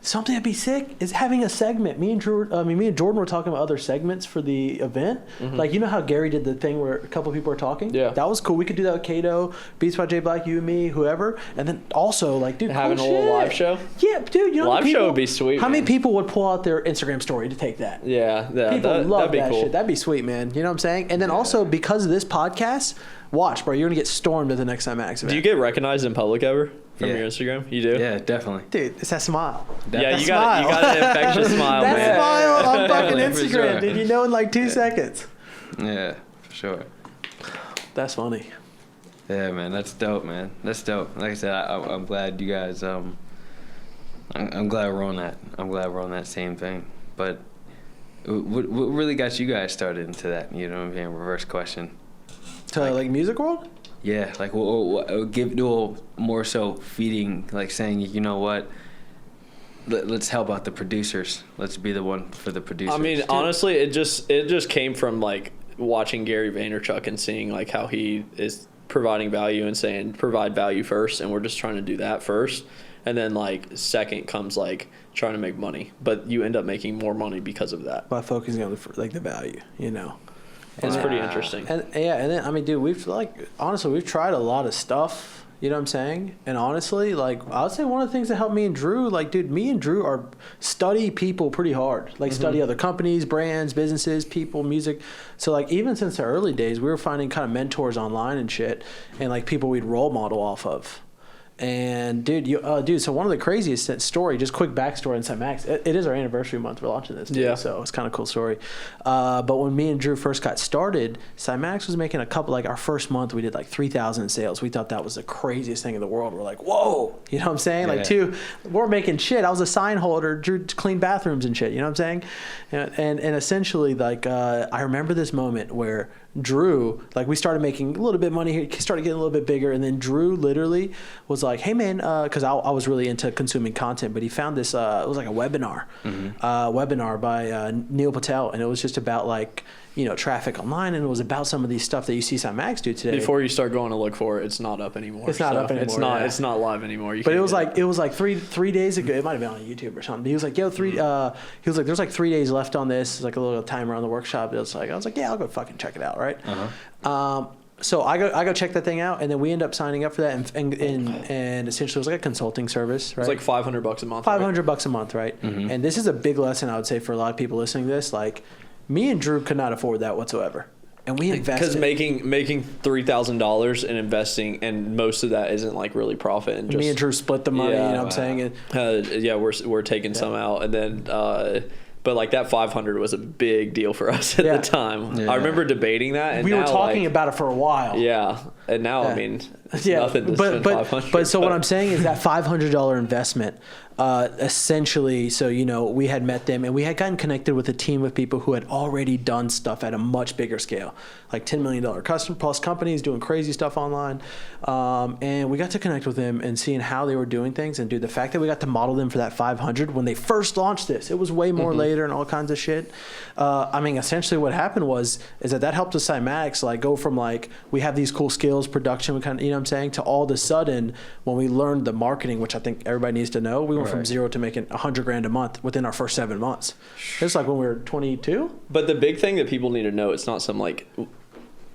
something that'd be sick is having a segment. Me and Jordan were talking about other segments for the event. Like, you know how Gary did the thing where a couple people were talking? Yeah. That was cool. We could do that with Kato, Beats by Jblack, you and me, whoever. And then also, like, dude, Having cool a little shit. live show? Yeah, dude, you know, Live show would be sweet, How many man. people would pull out their Instagram story to take that? Yeah, People love that'd be that cool. shit. That'd be sweet, man. You know what I'm saying? And then also, because of this podcast, watch, bro, you're gonna get stormed at the next Cymatics event. Do you get recognized in public ever from Yeah. your Instagram? You do? Yeah, definitely. Dude, it's that smile. Yeah, That you got an infectious smile, That man. smile on fucking Definitely, for Instagram, sure. dude. You know in like 2 seconds. Yeah, for sure. That's funny. Yeah, man, that's dope, man. That's dope. Like I said, I'm glad you guys. I'm glad we're on that. I'm glad we're on that same thing. But what really got you guys started into that? You know what I'm saying? Reverse question. To like music world? Yeah, like give more so feeding, like saying, you know what? Let's help out the producers. Let's be the one for the producers. I mean, honestly, it just came from like watching Gary Vaynerchuk and seeing like how he is providing value and saying provide value first, and we're just trying to do that first, and then like second comes like trying to make money, but you end up making more money because of that. By focusing on the value, you know. It's And- pretty interesting. And then I mean, dude, we've tried a lot of stuff. You know what I'm saying? And honestly, like, I would say one of the things that helped me and Drew, like, dude, me and Drew are study people pretty hard. Like, study other companies, brands, businesses, people, music. So, like, even since the early days, we were finding kind of mentors online and shit, and like people we'd role model off of. And dude, so one of the craziest story, just quick backstory on Cymatics. It is our anniversary month. We're launching this, too, Yeah. so it's kind of a cool story. But when me and Drew first got started, Cymatics was making our first month we did like 3,000 in sales. We thought that was the craziest thing in the world. We're like, whoa, you know what I'm saying? Yeah. Like, we're making shit. I was a sign holder, Drew cleaned bathrooms and shit. You know what I'm saying? And essentially, like, I remember this moment where Drew, like, we started making a little bit of money here, started getting a little bit bigger, and then Drew literally was like, hey man, because I was really into consuming content, but he found this, it was like a webinar, webinar by Neil Patel, and it was just about like, you know, traffic online, and it was about some of these stuff that you see Cymatics do today. Before you start going to look for it, it's not up anymore. It's not up anymore, It's not live anymore. But it was like three days ago. It might have been on YouTube or something. But he was like, "Yo, he was like, there's like 3 days left on this. It's like a little timer on the workshop." I was like, "Yeah, I'll go fucking check it out." Right. So I go check that thing out, and then we end up signing up for that, and essentially it was like a consulting service. Right. It's like $500 a month. $500 a month, right? And this is a big lesson I would say for a lot of people listening to this. Like, me and Drew could not afford that whatsoever, and we invested. Because making $3,000 and investing, and most of that isn't like really profit. And just, me and Drew split the money. Yeah. You know what I'm saying? yeah, we're taking some out, and then but like that 500 was a big deal for us at Yeah. the time. Yeah. I remember debating that, and We were now, talking like, about it for a while. Yeah, And now, I mean, it's nothing to spend $500. But so what I'm saying is that $500 investment, essentially, so, you know, we had met them and we had gotten connected with a team of people who had already done stuff at a much bigger scale, like $10 million custom plus companies doing crazy stuff online. And we got to connect with them and seeing how they were doing things. And dude, the fact that we got to model them for that 500 when they first launched this, it was way more later and all kinds of shit. I mean, essentially what happened is that helped us Cymatics like go from like, we have these cool skills, production, we kind of, you know what I'm saying, to all of a sudden when we learned the marketing, which I think everybody needs to know, we went from zero to making $100,000 a month within our first 7 months. It's like when we were 22. But the big thing that people need to know, it's not some like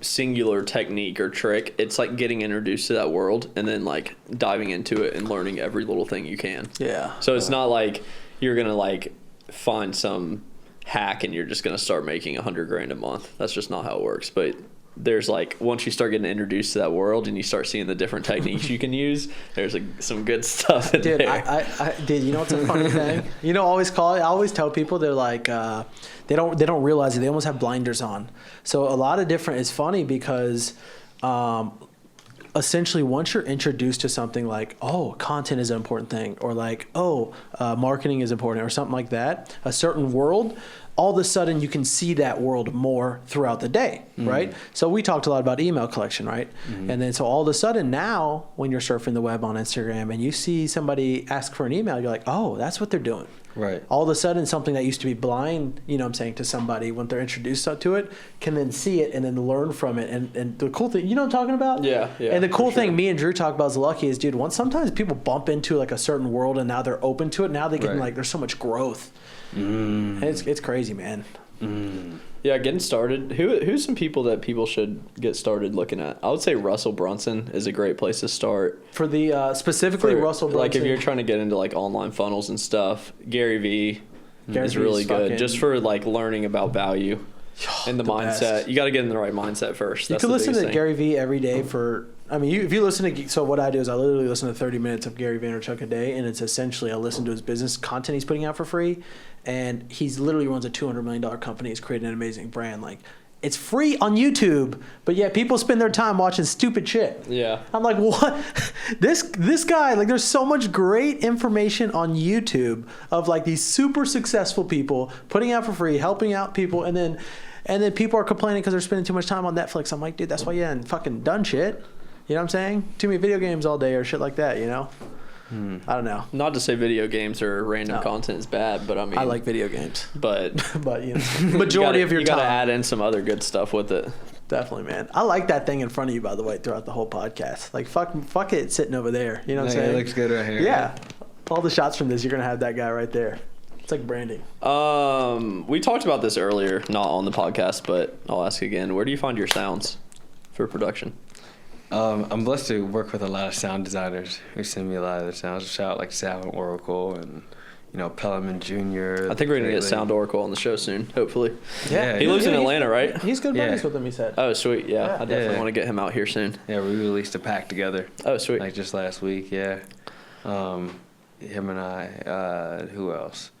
singular technique or trick. It's like getting introduced to that world and then like diving into it and learning every little thing you can. Yeah. So it's not like you're gonna like find some hack and you're just gonna start making $100,000 a month. That's just not how it works. But there's like, once you start getting introduced to that world and you start seeing the different techniques you can use, there's some good stuff in there. Dude, you know what's a funny thing? You know, I always tell people, they're like, they don't realize it. They almost have blinders on. So a lot of different, it's funny because, essentially once you're introduced to something like, oh, content is an important thing, or like, oh, marketing is important, or something like that, a certain world, all of a sudden you can see that world more throughout the day, right? So we talked a lot about email collection, right? And then so all of a sudden now when you're surfing the web on Instagram and you see somebody ask for an email, you're like, oh, that's what they're doing. Right. All of a sudden something that used to be blind, you know what I'm saying, to somebody when they're introduced to it, can then see it and then learn from it. And the cool thing, you know what I'm talking about? Yeah. And the cool thing me and Drew talk about is lucky is, dude, sometimes people bump into like a certain world and now they're open to it. Now they can like, there's so much growth. And it's crazy, man. Yeah, getting started. Who's some people that people should get started looking at? I would say Russell Brunson is a great place to start. For the specifically Russell Brunson. Like if you're trying to get into like online funnels and stuff, Gary Vee is really good just for like learning about value and the mindset. Best. You got to get in the right mindset first. You can listen to Gary Vee every day for. I mean, if you listen to, so what I do is I literally listen to 30 minutes of Gary Vaynerchuk a day, and it's essentially I listen to his business content he's putting out for free, and he's literally runs a $200 million company. He's created an amazing brand. Like, it's free on YouTube, but yet people spend their time watching stupid shit. Yeah. I'm like, what? This guy, like, there's so much great information on YouTube of like these super successful people putting out for free, helping out people, and then people are complaining because they're spending too much time on Netflix. I'm like, dude, that's why you haven't fucking done shit. You know what I'm saying? Too many video games all day or shit like that, you know? I don't know. Not to say video games or random content is bad, but I mean... I like video games. But you know, majority of your time... You gotta add in some other good stuff with it. Definitely, man. I like that thing in front of you, by the way, throughout the whole podcast. Like, fuck it sitting over there. You know what I'm saying? It looks good right here. Yeah. All the shots from this, you're going to have that guy right there. It's like branding. We talked about this earlier, not on the podcast, but I'll ask again. Where do you find your sounds for production? I'm blessed to work with a lot of sound designers who send me a lot of their sounds. Shout out like Sal and Oracle and, you know, Pelham Jr. I think we're going to get Sound Oracle on the show soon, hopefully. Yeah. He lives in Atlanta, right? He's good buddies with him, he said. Oh, sweet. Yeah. I definitely want to get him out here soon. Yeah, we released a pack together. Oh, sweet. Like just last week, yeah. Him and I, who else?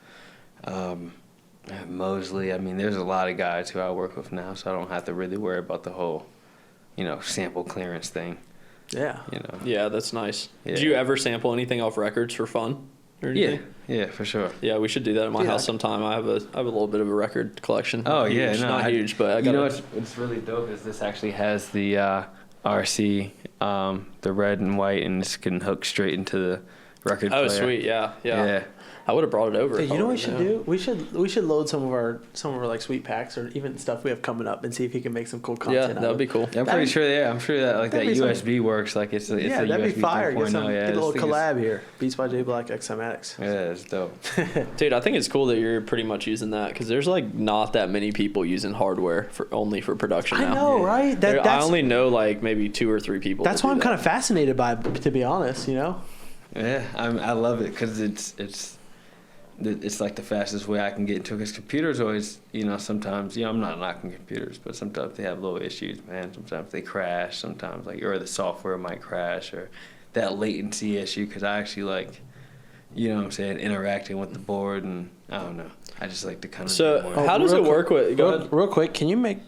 Mosley. I mean, there's a lot of guys who I work with now, so I don't have to really worry about the whole, you know, sample clearance thing. Yeah. You know. Yeah, that's nice. Yeah. Did you ever sample anything off records for fun or anything? Yeah, for sure. Yeah, we should do that at my house sometime. I have a little bit of a record collection. Oh, huge. yeah. Not huge, but I got. You know what's really dope is this actually has the RC, the red and white, and this can hook straight into the record player. Oh, sweet. Yeah. I would have brought it over. Dude, you know what we should do? We should load some of our like sweet packs or even stuff we have coming up and see if he can make some cool content. Yeah, that would be cool. Yeah, I'm pretty sure. Yeah, I'm sure that like that USB works. Like it's yeah, a that'd USB be fire. 3.0. Get a little collab here. Beats by Jblack x Cymatics. Yeah, it's dope. Dude, I think it's cool that you're pretty much using that because there's like not that many people using hardware only for production now. I know, right? I only know like maybe 2 or 3 people. That's why I'm kind of fascinated by it, to be honest. You know. Yeah, I love it because it's like the fastest way I can get into it. Because computers always, you know, sometimes, you know, I'm not knocking computers, but sometimes they have little issues, man. Sometimes they crash. Sometimes like, or the software might crash, or that latency issue. Because I actually like, you know what I'm saying, interacting with the board, and I don't know. I just like to kind of. So how does it work with? Go ahead. Real quick, can you make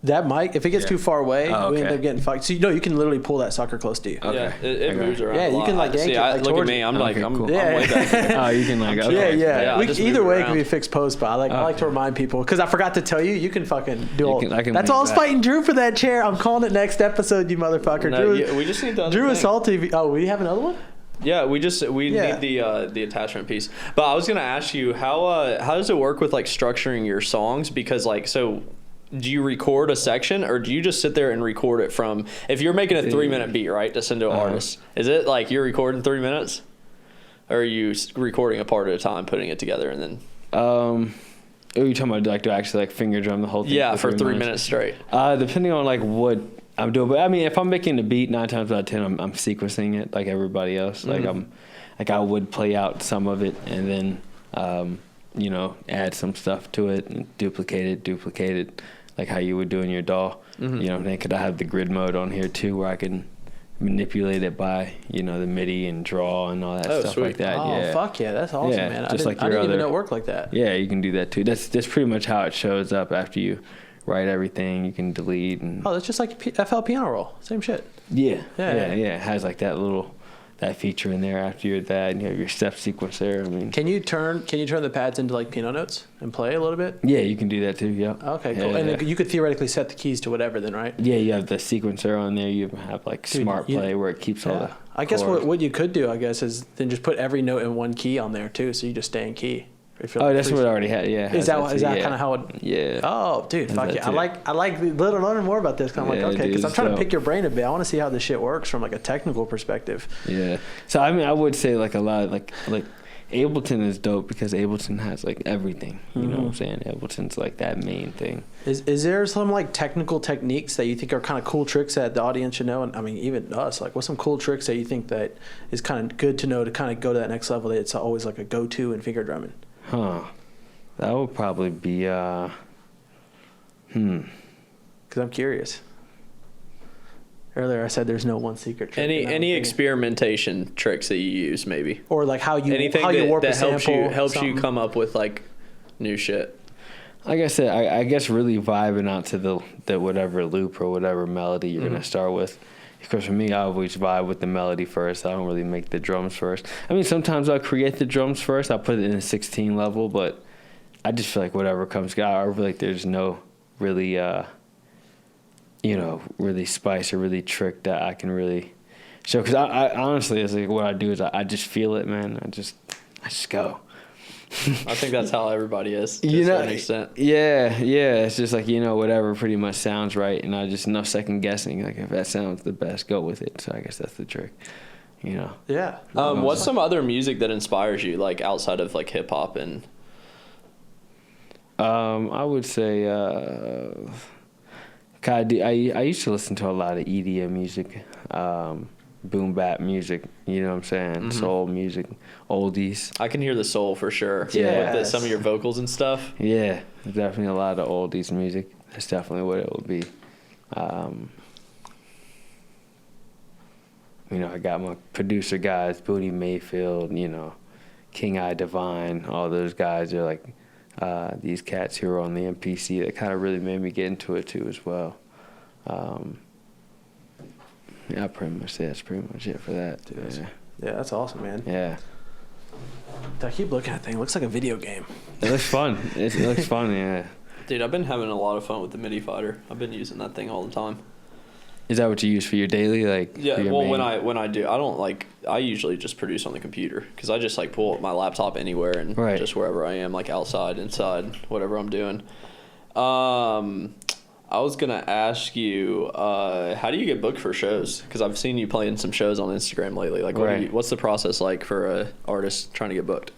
That mic, if it gets too far away, Oh, we end okay. up getting fucked. So you can literally pull that sucker close to you. Okay. Yeah, it Okay. moves around. Yeah, a you lot. can, like, yank it, like, look at towards me. you. I'm like, Okay, I'm cool. way back here. Oh, you can like I'm okay. Yeah. I just Either move way, it it can around. be fixed post. But I like to remind people because I forgot to tell you, you can fucking do all. I can That's make all I was that. fighting Drew for that chair. I'm calling it next episode, you motherfucker. No, Drew, yeah, we just need the other Drew is thing. salty. Oh, we have another one. Yeah, we Yeah. need the attachment piece. But I was gonna ask you how does it work with like structuring your songs? Because like so, do you record a section or do you just sit there and record it from? If you're making a 3-minute beat, right, to send to an artist, is it like you're recording 3 minutes, or are you recording a part at a time, putting it together, and then? Are you talking about like to actually like finger drum the whole thing? Yeah, for 3 minutes straight. Depending on like what I'm doing, but I mean, if I'm making the beat, 9 times out of 10, I'm sequencing it like everybody else. Mm-hmm. Like I would play out some of it and then add some stuff to it and duplicate it, like how you would do in your DAW. Mm-hmm. You know, then could I have the grid mode on here too, where I can manipulate it by the MIDI and draw and all that Oh, stuff sweet. like that. Oh yeah. fuck yeah, that's awesome, Yeah, man. just like I your didn't even other- know it worked like that. Yeah, you can do that too. That's pretty much how it shows up after you write everything. You can delete and Oh, that's just like FL piano roll. Same shit. yeah. Yeah. It has like that feature in there after you're that, and you have your step sequencer. I mean, Can you turn the pads into like piano notes and play a little bit? yeah, you can do that too. Yeah. Okay, cool. Yeah, And yeah. then you could theoretically set the keys to whatever then, right? Yeah, you have the sequencer on there. You have like Dude, smart you- play where it keeps all Yeah. the. I guess chords. what you could do, I guess, is then just put every note in one key on there too, so you just stay in key. If you're Oh, like that's free- what I already had. Yeah. Is that too, yeah. kind of how it? Yeah. Oh, dude, Has fuck that yeah! too. I like learning more about this. Cause I'm Yeah, like, okay, because dude, I'm trying to so- pick your brain a bit. I want to see how this shit works from like a technical perspective. Yeah. So I mean, I would say like a lot of like Ableton is dope because Ableton has like everything. You know what I'm saying? Ableton's like that main thing. Is there some like technical techniques that you think are kind of cool tricks that the audience should know? And I mean, even us, like, what's some cool tricks that you think that is kind of good to know to kind of go to that next level? That it's always like a go-to in finger drumming. Huh. That would probably be Because I'm curious. Earlier I said there's no one secret trick. Any and I'm thinking- experimentation tricks that you use, maybe or like how you anything how you warp that a helps sample, you something. come up with like new shit. like I said, I guess really vibing out to the whatever loop or whatever melody you're gonna start with. Because for me, I always vibe with the melody first. I don't really make the drums first. I mean, sometimes I'll create the drums first. I'll put it in a 16 level, but I just feel like whatever comes out. I feel like there's no really, really spice or really trick that I can really show. Because I honestly, it's like what I do is I just feel it, man. I just go. I think that's how everybody is to You a know, certain extent. yeah. It's just like whatever pretty much sounds right, and I just no second guessing. Like if that sounds the best, go with it. So I guess that's the trick. Yeah. What's some other music that inspires you, like outside of like hip hop and? I would say, I used to listen to a lot of EDM music, boom bap music. You know what I'm saying? Soul music, oldies. I can hear the soul for sure. Yes. With some of your vocals and stuff. Yeah, definitely a lot of oldies music. That's definitely what it would be. I got my producer guys, Booty Mayfield, King Eye Divine, all those guys are like these cats who are on the MPC that kind of really made me get into it too as well. I pretty much say that's pretty much it for that. Dude, yeah, that's awesome, man. Yeah. I keep looking at that thing. It looks like a video game. It looks fun. It looks fun, yeah. Dude, I've been having a lot of fun with the MIDI Fighter. I've been using that thing all the time. Is that what you use for your daily? Like, Yeah, for your well, main- when I do, I usually just produce on the computer because I just like pull up my laptop anywhere and Right. just wherever I am, like outside, inside, whatever I'm doing. I was gonna ask you, how do you get booked for shows? Because I've seen you playing some shows on Instagram lately. Like, Right. what's the process like for a artist trying to get booked?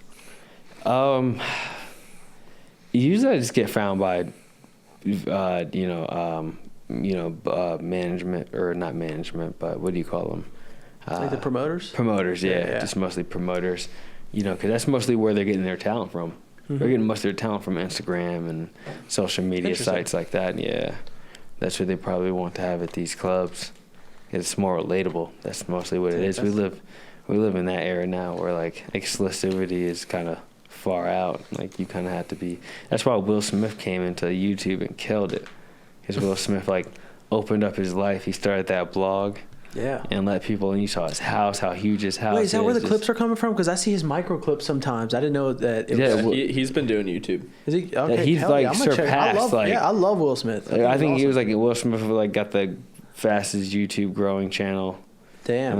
Usually I just get found by, management, or not management, but what do you call them? Like the promoters? Promoters, yeah, Yeah. just mostly promoters. Because that's mostly where they're getting their talent from. They're getting most of their talent from Instagram and social media Interesting. sites like that. Yeah, that's what they probably want to have at these clubs. It's more relatable. That's mostly what it is. We live in that era now where like exclusivity is kind of far out. Like you kind of have to be. That's why Will Smith came into YouTube and killed it. because Will Smith like opened up his life. He started that blog. Yeah. And let people, and you saw his house, how huge his house is. Wait, is that where the clips are coming from? Because I see his micro clips sometimes. I didn't know that. He's been doing YouTube. Is he? Okay, he's hell like yeah, I'm gonna check. surpassed. I love Will Smith. I think he was like Will Smith like got the fastest YouTube growing channel. Damn.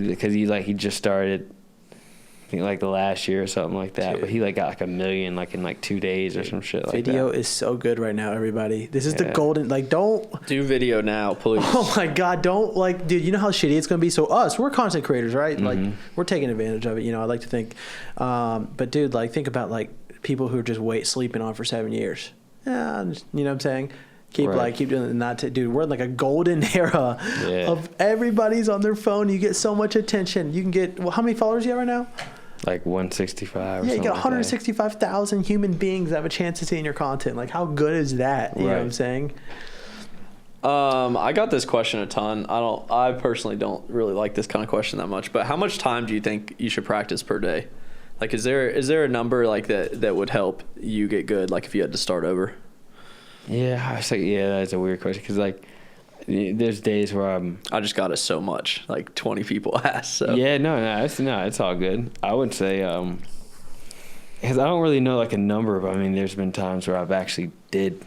Because he just started. I think like the last year or something like that. Dude. But he like got like 1 million like in like 2 days or some shit like that. Video is so good right now, everybody. This is the golden, like, don't do video now, please. Oh my God, don't, like, dude, you know how shitty it's gonna be. So we're content creators, right? Like, we're taking advantage of it. You know, I like to think, but dude, like, think about like people who are just sleeping on for 7 years. Yeah, you know what I'm saying? Keep doing it. Dude, we're in like a golden era of everybody's on their phone. You get so much attention. You can get, how many followers do you have right now? Like 165. Yeah, you got 165,000 human beings that have a chance to see in your content. Like, how good is that? You know what I'm saying? I got this question a ton. I personally don't really like this kind of question that much. But how much time do you think you should practice per day? Like, is there a number like that would help you get good? Like, if you had to start over? Yeah, I was like, that's a weird question because like. There's days where I just got it so much, like 20 people asked. So. Yeah, it's all good. I would say, because I don't really know like a number, but I mean, there's been times where I've actually did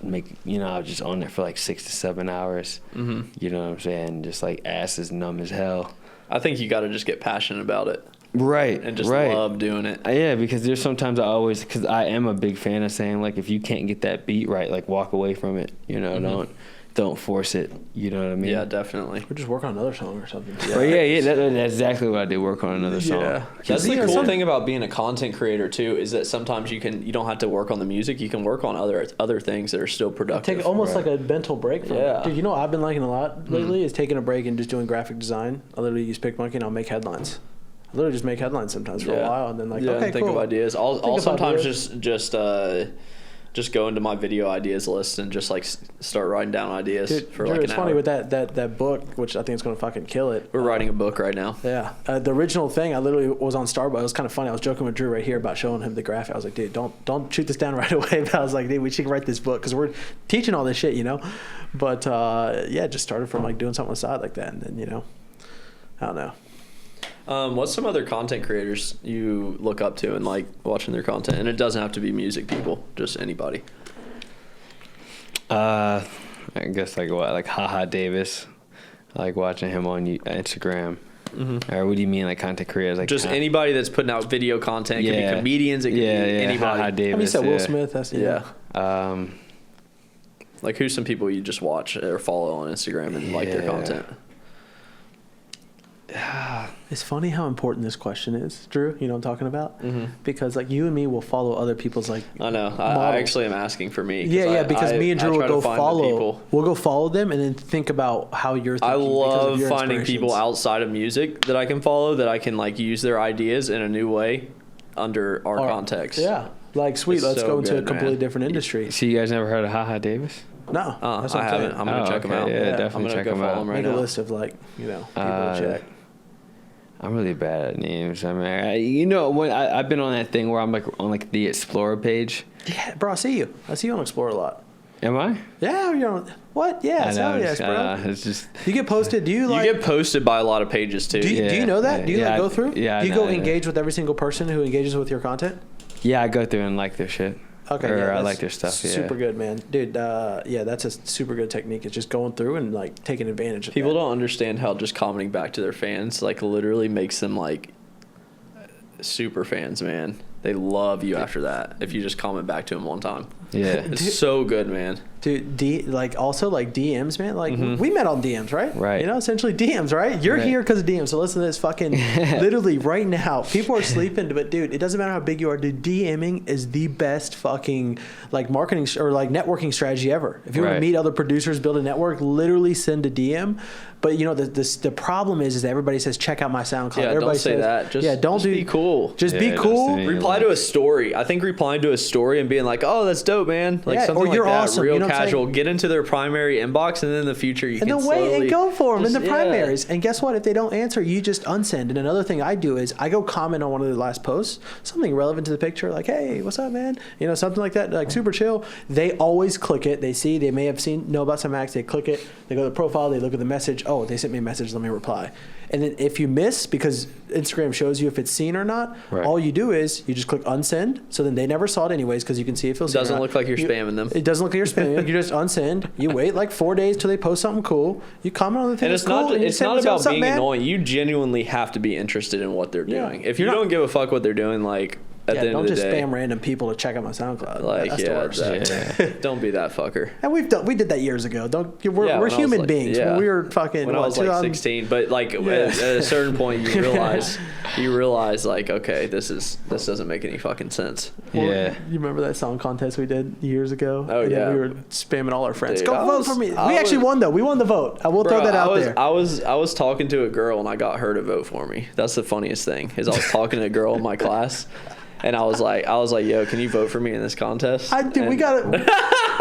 make, I was just on there for like 6 to 7 hours. Mm-hmm. You know what I'm saying? Just like ass is numb as hell. I think you got to just get passionate about it. Right. And just love doing it. Yeah, because there's sometimes because I am a big fan of saying like, if you can't get that beat right, like walk away from it, don't force it. You know what I mean? Yeah, definitely. Or just work on another song or something. Yeah. That's exactly what I do. Work on another song. Yeah. That's the cool thing about being a content creator too, is that sometimes you don't have to work on the music. You can work on other things that are still productive. Take almost like a mental break from it. Dude, you know what I've been liking a lot lately is taking a break and just doing graphic design. I literally use PicMonkey and I'll make headlines. I literally just make headlines sometimes for a while and then think of ideas. I'll sometimes just go into my video ideas list and just like start writing down ideas for like an hour. It's funny with that book, which I think is going to fucking kill it. We're writing a book right now. Yeah. The original thing, I literally was on Starbucks. It was kind of funny. I was joking with Drew right here about showing him the graphic. I was like, dude, don't shoot this down right away. But I was like, dude, we should write this book because we're teaching all this shit, But just started from like doing something on the side like that. And then, I don't know. What's some other content creators you look up to and like watching their content? And it doesn't have to be music people, just anybody. I guess like Haha Davis. I like watching him on Instagram. Mm-hmm. Or what do you mean like content creators? Like just anybody that's putting out video content. It could be comedians. It could be anybody. Haha Davis. You said Will Smith. That's like who's some people you just watch or follow on Instagram and like their content? It's funny how important this question is, Drew. You know what I'm talking about? Mm-hmm. Because like you and me will follow other people's like. I know. I actually am asking for me. Because me and Drew will go follow. We'll go follow them and then think about how you're thinking. I love finding people outside of music that I can follow that I can like use their ideas in a new way under our context. Yeah, like sweet. Let's go into a completely different industry. So you guys never heard of Haha Davis? No, that's what I haven't. I'm gonna check them out. Yeah, definitely check them out. Make a list of like people to check. I'm really bad at names. I mean, when I've been on that thing where I'm like on like the Explorer page. Yeah, bro, I see you on Explorer a lot. Am I? Yeah, you're on. What? Yeah, hell yes, bro. It's just you get posted. Do you like? You get posted by a lot of pages too. Do you know that? Do you go through? Yeah. Do you go engage with every single person who engages with your content? Yeah, I go through and like their shit. Okay, I like their stuff. Super good, man, dude. That's a super good technique. It's just going through and like taking advantage of. People don't understand how just commenting back to their fans like literally makes them like super fans, man. They love you after that if you just comment back to them one time. Yeah, it's so good, man. Dude, also DMs, man. Like we met on DMs, right? Right. Essentially DMs, right? You're here because of DMs. So listen to this fucking literally right now. People are sleeping, but dude, it doesn't matter how big you are. Dude, DMing is the best fucking like marketing or like networking strategy ever. If you want to meet other producers, build a network, literally send a DM. But the problem is that everybody says check out my SoundCloud. Yeah, everybody don't say that. Just be cool. Just be cool. Reply reply to a story. I think replying to a story and being like, "Oh, that's dope, man!" Like something like that, awesome. real You know casual. Get into their primary inbox, and then in the future you and can then wait and go for them in the just- primaries. And guess what? If they don't answer, you just unsend. And another thing I do is I go comment on one of the last posts, something relevant to the picture, like, "Hey, what's up, man?" You know, something like that, like super chill. They always click it. They see, they may have know about Cymatics. They click it. They go to the profile. They look at the message. Oh, they sent me a message. Let me reply. And then if you miss, because Instagram shows you if it's seen or not, all you do is you just click unsend. So then they never saw it anyways because you can see if it's seen. Doesn't look like you're spamming them. It doesn't look like you're spamming them. You just unsend. You wait like 4 days till they post something cool. You comment on the thing And that's it's cool. not. It's not about being man. annoying. You genuinely have to be interested in what they're doing. Yeah. If you You're not- don't give a fuck what they're doing, like at the end don't of the just day, spam random people to check out my SoundCloud. like That's the worst. exactly. Don't be that fucker. And we did that years ago. We're when I was human like- beings. yeah. When we were fucking When I was like 2000 16, but like at a certain point, you realize like, okay, this doesn't make any fucking sense. Yeah. You remember that song contest we did years ago? Oh, And then yeah. we were spamming all our friends. Dude, Go I vote was- for me. We I actually was- won though. We won the vote. I will throw that out there. I was talking to a girl and I got her to vote for me. That's the funniest thing. Is I was talking to a girl in my class. And I was like, yo, can you vote for me in this contest? We got it.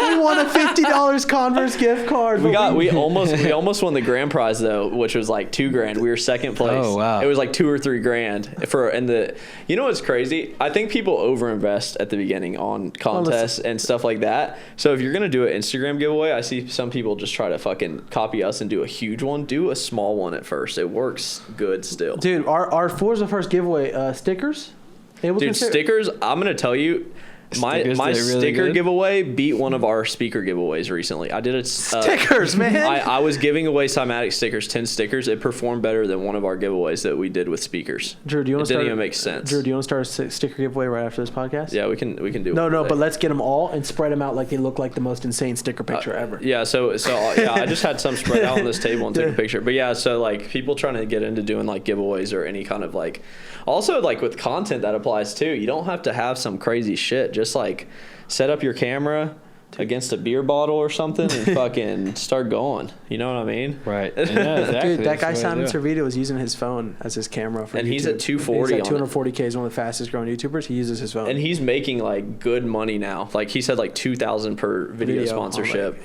We won a $50 Converse gift card. We almost won the grand prize though, which was like $2,000. We were second place. Oh, wow. It was like $2,000 or $3,000 you know what's crazy? I think people overinvest at the beginning on contests and stuff like that. So if you're gonna do an Instagram giveaway, I see some people just try to fucking copy us and do a huge one. Do a small one at first. It works good still. Dude, our Four's the first giveaway stickers. Dude, stickers, I'm going to tell you, my Stickers, they're really sticker good? giveaway beat one of our speaker giveaways recently. I did it. Stickers, man. I was giving away Cymatics stickers, 10 stickers. It performed better than one of our giveaways that we did with speakers. Drew, do you want to It start? didn't even make sense. Drew, do you want to start a sticker giveaway right after this podcast? Yeah, we can do it. No, but let's get them all and spread them out like they look like the most insane sticker picture ever. Yeah, so I just had some spread out on this table and took a picture. But yeah, so like people trying to get into doing like giveaways or any kind of like, also like with content that applies too. You don't have to have some crazy shit. Just like set up your camera against a beer bottle or something and fucking start going. You know what I mean? Right. Yeah, exactly. Dude, that guy That's what I Simon do. Sorvita was using his phone as his camera for And YouTube. he's at 240 He's at on it. 240K. He's one of the fastest growing YouTubers. He uses his phone. And he's making like good money now. Like he said, like 2,000 per video sponsorship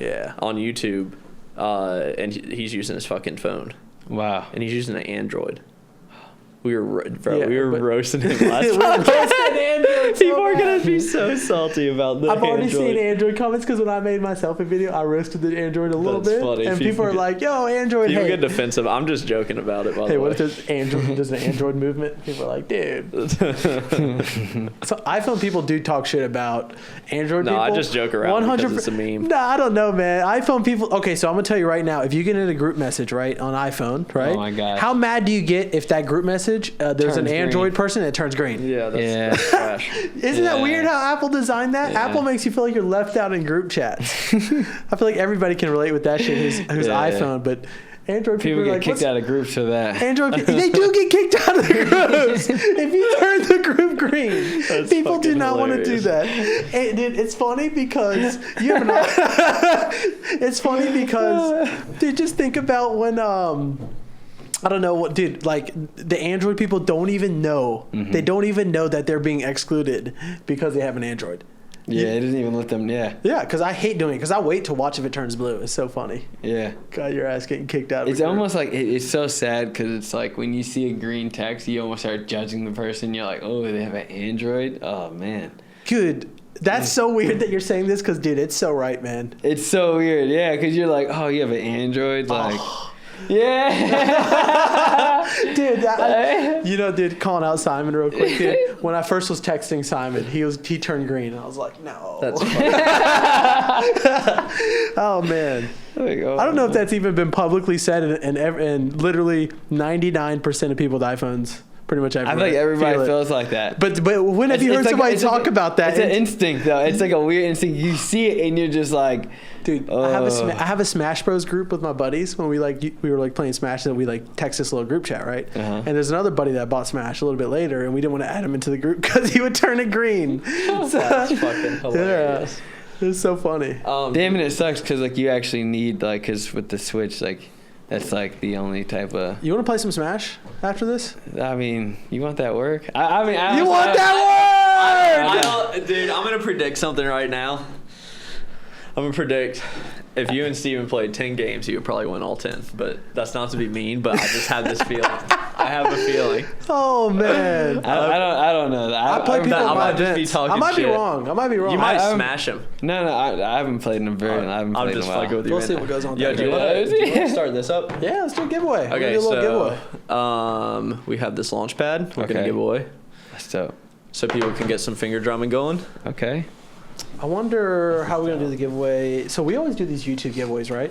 on YouTube, and he's using his fucking phone, Wow. and he's using an Android. We were roasting him last We time. roasted Android so People are gonna bad. be so salty about the I've already Android. seen Android comments because when I made my selfie video, I roasted the Android a little That's bit, funny. and People people are get- like, "Yo, Android, People hey, get defensive. I'm just joking about it. By hey, the what way. if there's an Android movement?" People are like, "Dude." So iPhone people do talk shit about Android. No, people. I just joke around because it's a meme. No, I don't know, man. iPhone people. Okay, so I'm gonna tell you right now. If you get in a group message, right, on iPhone, right? Oh my God. How mad do you get if that group message there's an Turns Android green. person and it turns green? Yeah, Yeah. that's trash. Isn't that Yeah. weird how Apple designed that? Yeah. Apple makes you feel like you're left out in group chats. I feel like everybody can relate with that shit who's Yeah. iPhone, but Android People people, are get like, kicked "What's out of groups for that. Android people, they do get kicked out of the groups if you turn the group green. That's People do fucking not want to do hilarious. that. And it's funny because you have an. It's funny because, dude, just think about when I don't know what, dude. Like the Android people don't even know. They don't even know that they're being excluded because they have an Android. Yeah, it doesn't even let them. Yeah. Yeah, because I hate doing it. Because I wait to watch if it turns blue. It's so funny. Yeah. God, your ass getting kicked out. Of It's a group. almost like it's so sad because it's like when you see a green text, you almost start judging the person. You're like, oh, they have an Android. Oh man, Dude, that's so weird that you're saying this because, dude, it's so right, man. it's so weird. Yeah, because you're like, oh, you have an Android. Like, yeah, Dude, dude, calling out Simon real quick, dude. When I first was texting Simon, he turned green, and I was like, no. That's funny. Oh man, Like, oh, I don't know if that's even been publicly said, and literally 99% of people with iPhones, pretty much I everyone. feel like everybody feel it. feels like that. But when have you heard somebody talk about that? It's an instinct, though. It's like a weird instinct. You see it, and you're just like, dude, I have a Smash Bros group with my buddies when we were like playing Smash, and we like text this little group chat, right? Uh-huh. And there's another buddy that bought Smash a little bit later, and we didn't want to add him into the group because he would turn it green. That's fucking hilarious. Yeah, it's so funny. damn it, it sucks because like you actually need like because with the Switch like that's like the only type of. You want to play some Smash after this? I mean, you want that work? I mean, You want that Dude, I'm gonna predict something right now. I'm gonna predict if you and Steven played 10 games, you would probably win all 10. But that's not to be mean, but I just have this feeling. I have a feeling. Oh man, I don't know. I play people. I might just be talking I might be shit. wrong. I might be wrong. You might smash him. No, I haven't played in a very. I haven't I'm played just in a while. fucking with you. We'll right see now. what goes on. Yeah, do you want to start this up? Yeah, let's do a giveaway. Okay, do a little so giveaway. we have this launch pad. We're Okay. gonna give away, That's dope. so people can get some finger drumming going. Okay. I wonder how we're gonna do the giveaway. So we always do these YouTube giveaways, right?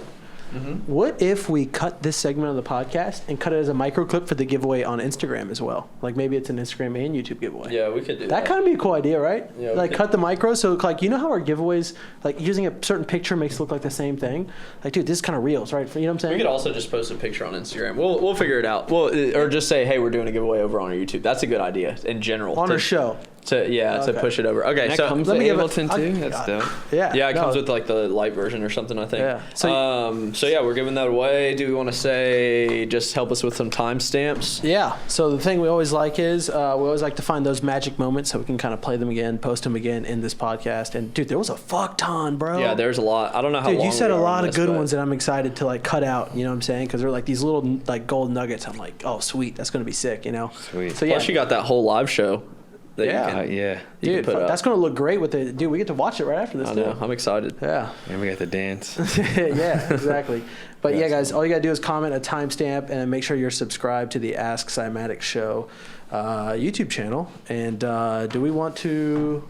Mm-hmm. What if we cut this segment of the podcast and cut it as a micro clip for the giveaway on Instagram as well? Like maybe it's an Instagram and YouTube giveaway. Yeah, we could do That kind of be a cool idea, right? Yeah, we like could. cut the micro, so like you know how our giveaways, like using a certain picture makes it look like the same thing. Like, dude, this is kind of reels, right? You know what I'm saying? We could also just post a picture on Instagram. We'll figure it out. Or just say, hey, we're doing a giveaway over on our YouTube. That's a good idea in general. on our show. To Okay. push it over. Okay, That so comes let with me give it- Ableton too. That's dope. Yeah. yeah, it no. comes with like the light version or something, I think. Yeah. So yeah, we're giving that away. Do we want to say just help us with some timestamps? Yeah. So the thing we always like is we always like to find those magic moments so we can kind of play them again, post them again in this podcast. And dude, there was a fuck ton, bro. Yeah, there's a lot. I don't know how Dude, long you said we a are lot on of this, good but- ones that I'm excited to like cut out. You know what I'm saying? Because they're like these little like gold nuggets. I'm like, oh sweet, that's gonna be sick. You know. Sweet. So yeah, Plus, you got that whole live show. That Yeah. You can, Yeah. you can dude, put up. that's gonna look great with the dude. We get to watch it right after this. I too. know. I'm excited. Yeah. And we got the dance. Yeah, exactly. But yeah, That's guys, all you gotta do is comment a timestamp and make sure you're subscribed to the Ask Cymatics Show YouTube channel. And do we want to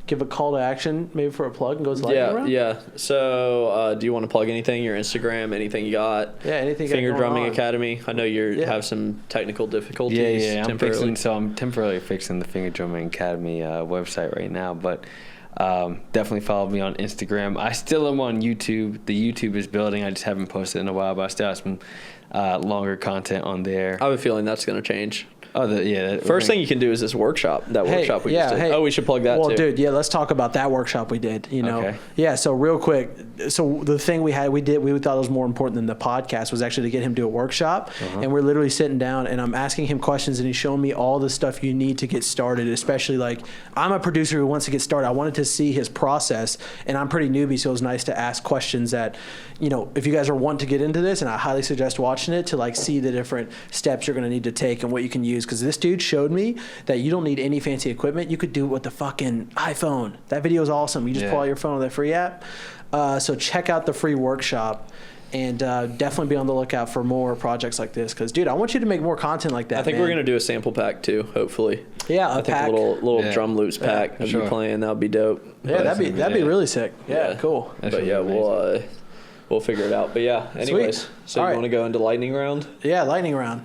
give a call to action maybe for a plug and goes lightning round? Yeah. So, do you want to plug anything? Your Instagram, anything you got? Yeah, anything you got Finger going Drumming on. Academy. I know you Yeah. have some technical difficulties. Yeah. temporarily. I'm temporarily fixing the Finger Drumming Academy website right now, but definitely follow me on Instagram. I still am on YouTube. The YouTube is building. I just haven't posted in a while, but I still have some longer content on there. I have a feeling that's going to change. First Thing you can do is this workshop. That Hey, workshop we yeah, just did. hey. Oh, we should plug that well, too. dude, yeah, let's talk about that workshop we did. You know, Okay. yeah. So real quick, so the thing we thought it was more important than the podcast was actually to get him to a workshop, and we're literally sitting down and I'm asking him questions and he's showing me all the stuff you need to get started. Especially like I'm a producer who wants to get started. I wanted to see his process, and I'm pretty newbie, so it was nice to ask questions that, you know, if you guys are wanting to get into this, and I highly suggest watching it to like see the different steps you're going to need to take and what you can use. Because this dude showed me that you don't need any fancy equipment. You could do it with the fucking iPhone. That video is awesome. You just pull out your phone on that free app. So check out the free workshop, and definitely be on the lookout for more projects like this. Because dude, I want you to make more content like that. I think man. we're going to do a sample pack too, hopefully. Yeah, I think pack. a little Yeah. drum loops pack of sure. you playing. That would be dope. Yeah, that'd be Yeah. really sick. Yeah, cool. That But should yeah, be we'll figure it out. But yeah, anyways. Sweet. So All you right. want to go into lightning round? Yeah, lightning round.